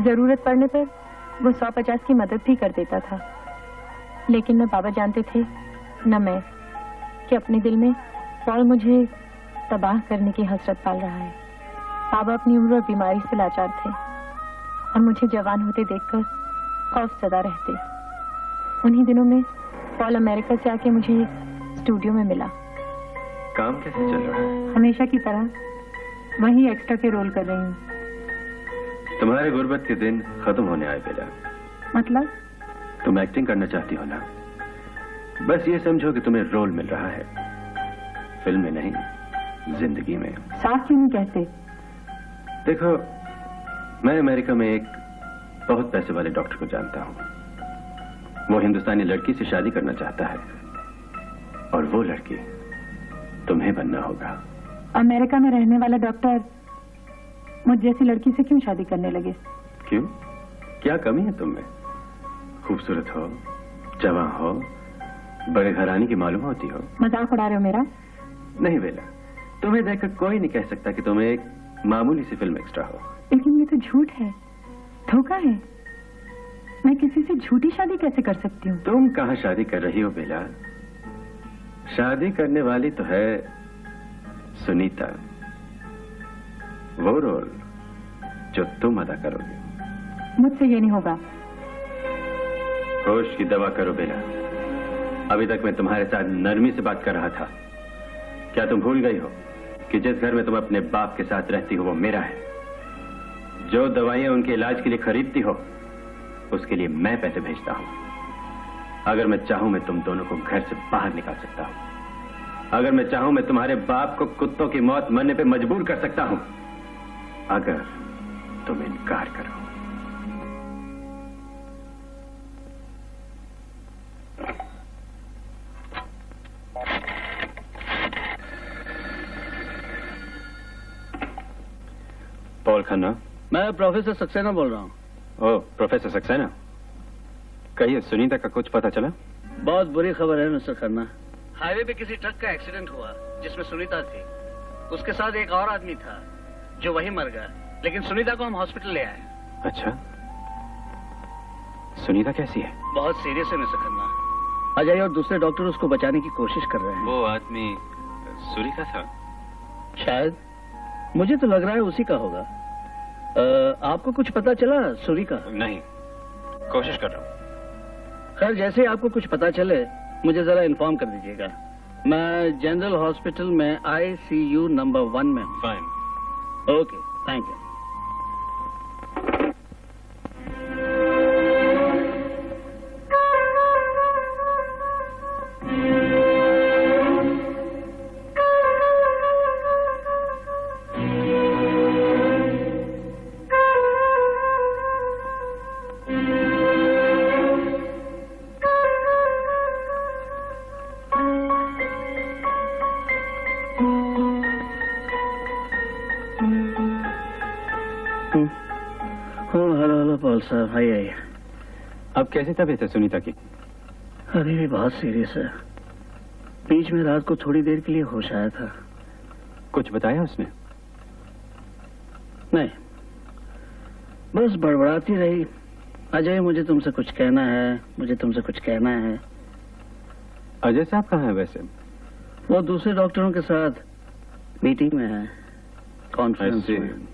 जरूरत पड़ने पर वो 150 की मदद भी कर देता था। लेकिन न बाबा जानते थे न मैं कि अपने दिल में पॉल मुझे तबाह करने की हसरत पाल रहा है। बाबा अपनी उम्र और बीमारी से लाचार थे और मुझे जवान होते देखकर खौफ सदा रहते। उन्हीं दिनों में पॉल अमेरिका से आके मुझे स्टूडियो में मिला। काम कैसे चल रहा है? हमेशा की तरह वही एक्स्ट्रा के रोल कर रही हूँ। तुम्हारे गुर्बत के दिन खत्म होने आए बेटा। मतलब? तुम एक्टिंग करना चाहती हो ना? बस ये समझो कि तुम्हें रोल मिल रहा है, फिल्म में नहीं, जिंदगी में। साफ क्यों नहीं कहते? देखो, मैं अमेरिका में एक बहुत पैसे वाले डॉक्टर को जानता हूँ। वो हिंदुस्तानी लड़की से शादी करना चाहता है और वो लड़की तुम्हें बनना होगा। अमेरिका में रहने वाला डॉक्टर मुझ जैसी लड़की से क्यों शादी करने लगे? क्यों? क्या कमी है तुम में? खूबसूरत हो, जवान हो, बड़े घराने की मालूम होती हो। मजाक उड़ा रहे हो मेरा? नहीं बेला, तुम्हें देखकर कोई नहीं कह सकता कि तुम एक मामूली सी फिल्म एक्स्ट्रा हो। लेकिन ये तो झूठ है, धोखा है। मैं किसी से झूठी शादी कैसे कर सकती हूँ? तुम कहाँ शादी कर रही हो बेला? शादी करने वाली तो है सुनीता, वो रोल जो तुम अदा करोगे। मुझसे ये नहीं होगा। होश की दवा करो बेला। अभी तक मैं तुम्हारे साथ नरमी से बात कर रहा था। क्या तुम भूल गई हो कि जिस घर में तुम अपने बाप के साथ रहती हो वो मेरा है? जो दवाइयां उनके इलाज के लिए खरीदती हो उसके लिए मैं पैसे भेजता हूं। अगर मैं चाहूं मैं तुम दोनों को घर से बाहर निकाल सकता हूं। अगर मैं चाहूं मैं तुम्हारे बाप को कुत्तों की मौत मरने पे मजबूर कर सकता हूं, अगर तुम इनकार करो। पॉल खन्ना। मैं प्रोफेसर सक्सेना बोल रहा हूँ। ओह, प्रोफेसर सक्सेना, कहिए सुनीता का कुछ पता चला? बहुत बुरी खबर है मिस्टर खन्ना। हाईवे पे किसी ट्रक का एक्सीडेंट हुआ जिसमें सुनीता थी। उसके साथ एक और आदमी था जो वहीं मर गया, लेकिन सुनीता को हम हॉस्पिटल ले आए। अच्छा, सुनीता कैसी है? बहुत सीरियस है मिस्टर खन्ना। अजय और दूसरे डॉक्टर उसको बचाने की कोशिश कर रहे हैं। वो आदमी सूरी का था? शायद, मुझे तो लग रहा है उसी का होगा। आपको कुछ पता चला सूरी का? नहीं, कोशिश कर रहा हूँ। खैर, जैसे ही आपको कुछ पता चले मुझे जरा इन्फॉर्म कर दीजिएगा। मैं जनरल हॉस्पिटल में ICU नंबर 1 में हूँ। फाइन। Okay, thank you. साहब, आइए। अब कैसी तबीयत है सुनीता की? अभी भी बहुत सीरियस है। बीच में रात को थोड़ी देर के लिए होश आया था। कुछ बताया उसने? नहीं, बस बड़बड़ाती रही। अजय, मुझे तुमसे कुछ कहना है, मुझे तुमसे कुछ कहना है। अजय साहब कहाँ है वैसे? वो दूसरे डॉक्टरों के साथ मीटिंग में है, कॉन्फ्रेंस में।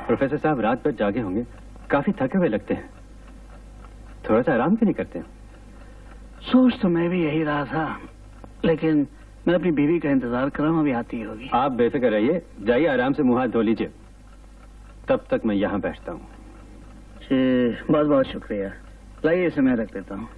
प्रोफेसर साहब रात भर जागे होंगे, काफी थके हुए लगते हैं। थोड़ा सा आराम क्यों नहीं करते? सोच तो मैं भी यही रहा था, लेकिन मैं अपनी बीवी का इंतजार कर रहा हूँ, अभी आती होगी। आप बेफिक्र रहिए, जाइए आराम से मुंह हाथ धो लीजिए। तब तक मैं यहाँ बैठता हूँ। बहुत बहुत शुक्रिया। लाइए, इसे मैं रख देता हूँ।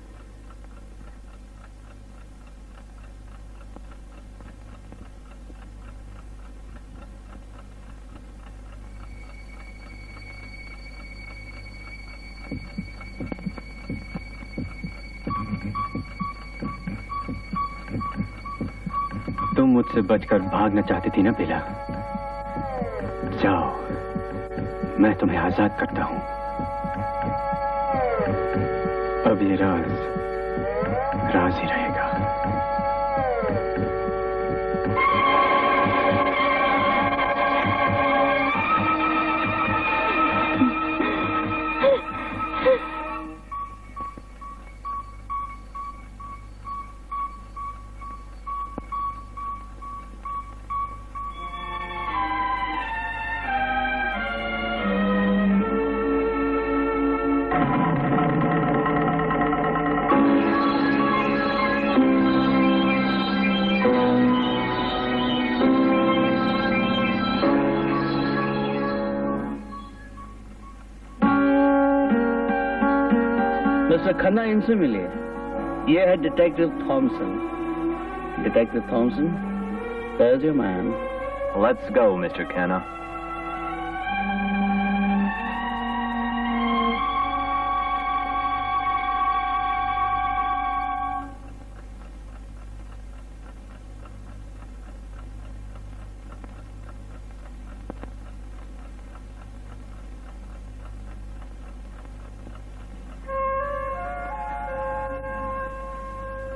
तुम मुझसे बचकर भागना चाहती थी ना बेला? जाओ, मैं तुम्हें आजाद करता हूं। अब ये राज ही रहेगा। मिस्टर खन्ना, इनसे मिलिए। ये है detective Thomson. Detective Thomson, there's your man. Let's go, Mr. Khanna.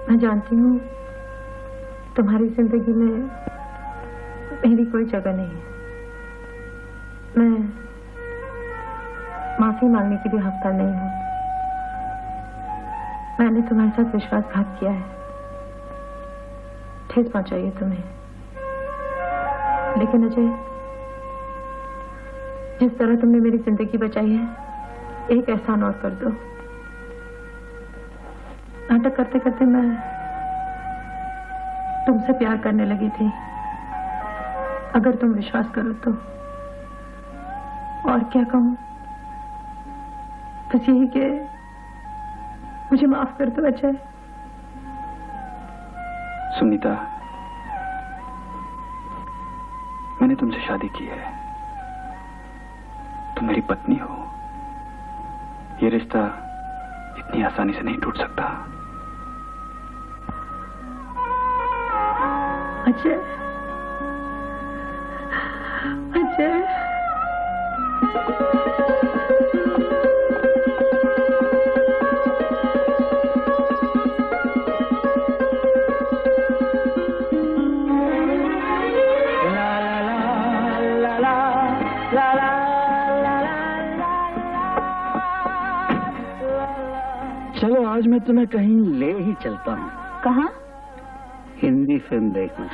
मैं जानती हूँ तुम्हारी जिंदगी में मेरी कोई जगह नहीं है। मैं माफी मांगने की भी हकदार नहीं हूँ। मैंने तुम्हारे साथ विश्वासघात किया है, ठेस पहुंचाई है तुम्हें। लेकिन अजय, जिस तरह तुमने मेरी जिंदगी बचाई है, एक एहसान और कर दो। नाटक करते करते मैं तुमसे प्यार करने लगी थी। अगर तुम विश्वास करो तो। और क्या कहूं, बस यही कि मुझे माफ कर दो अजय। सुनीता, मैंने तुमसे शादी की है, तुम मेरी पत्नी हो। ये रिश्ता इतनी आसानी से नहीं टूट सकता। अजय, चलो आज मैं तुम्हें कहीं ले ही चलता हूँ। कहाँ? हिंदी फिल्म देखना।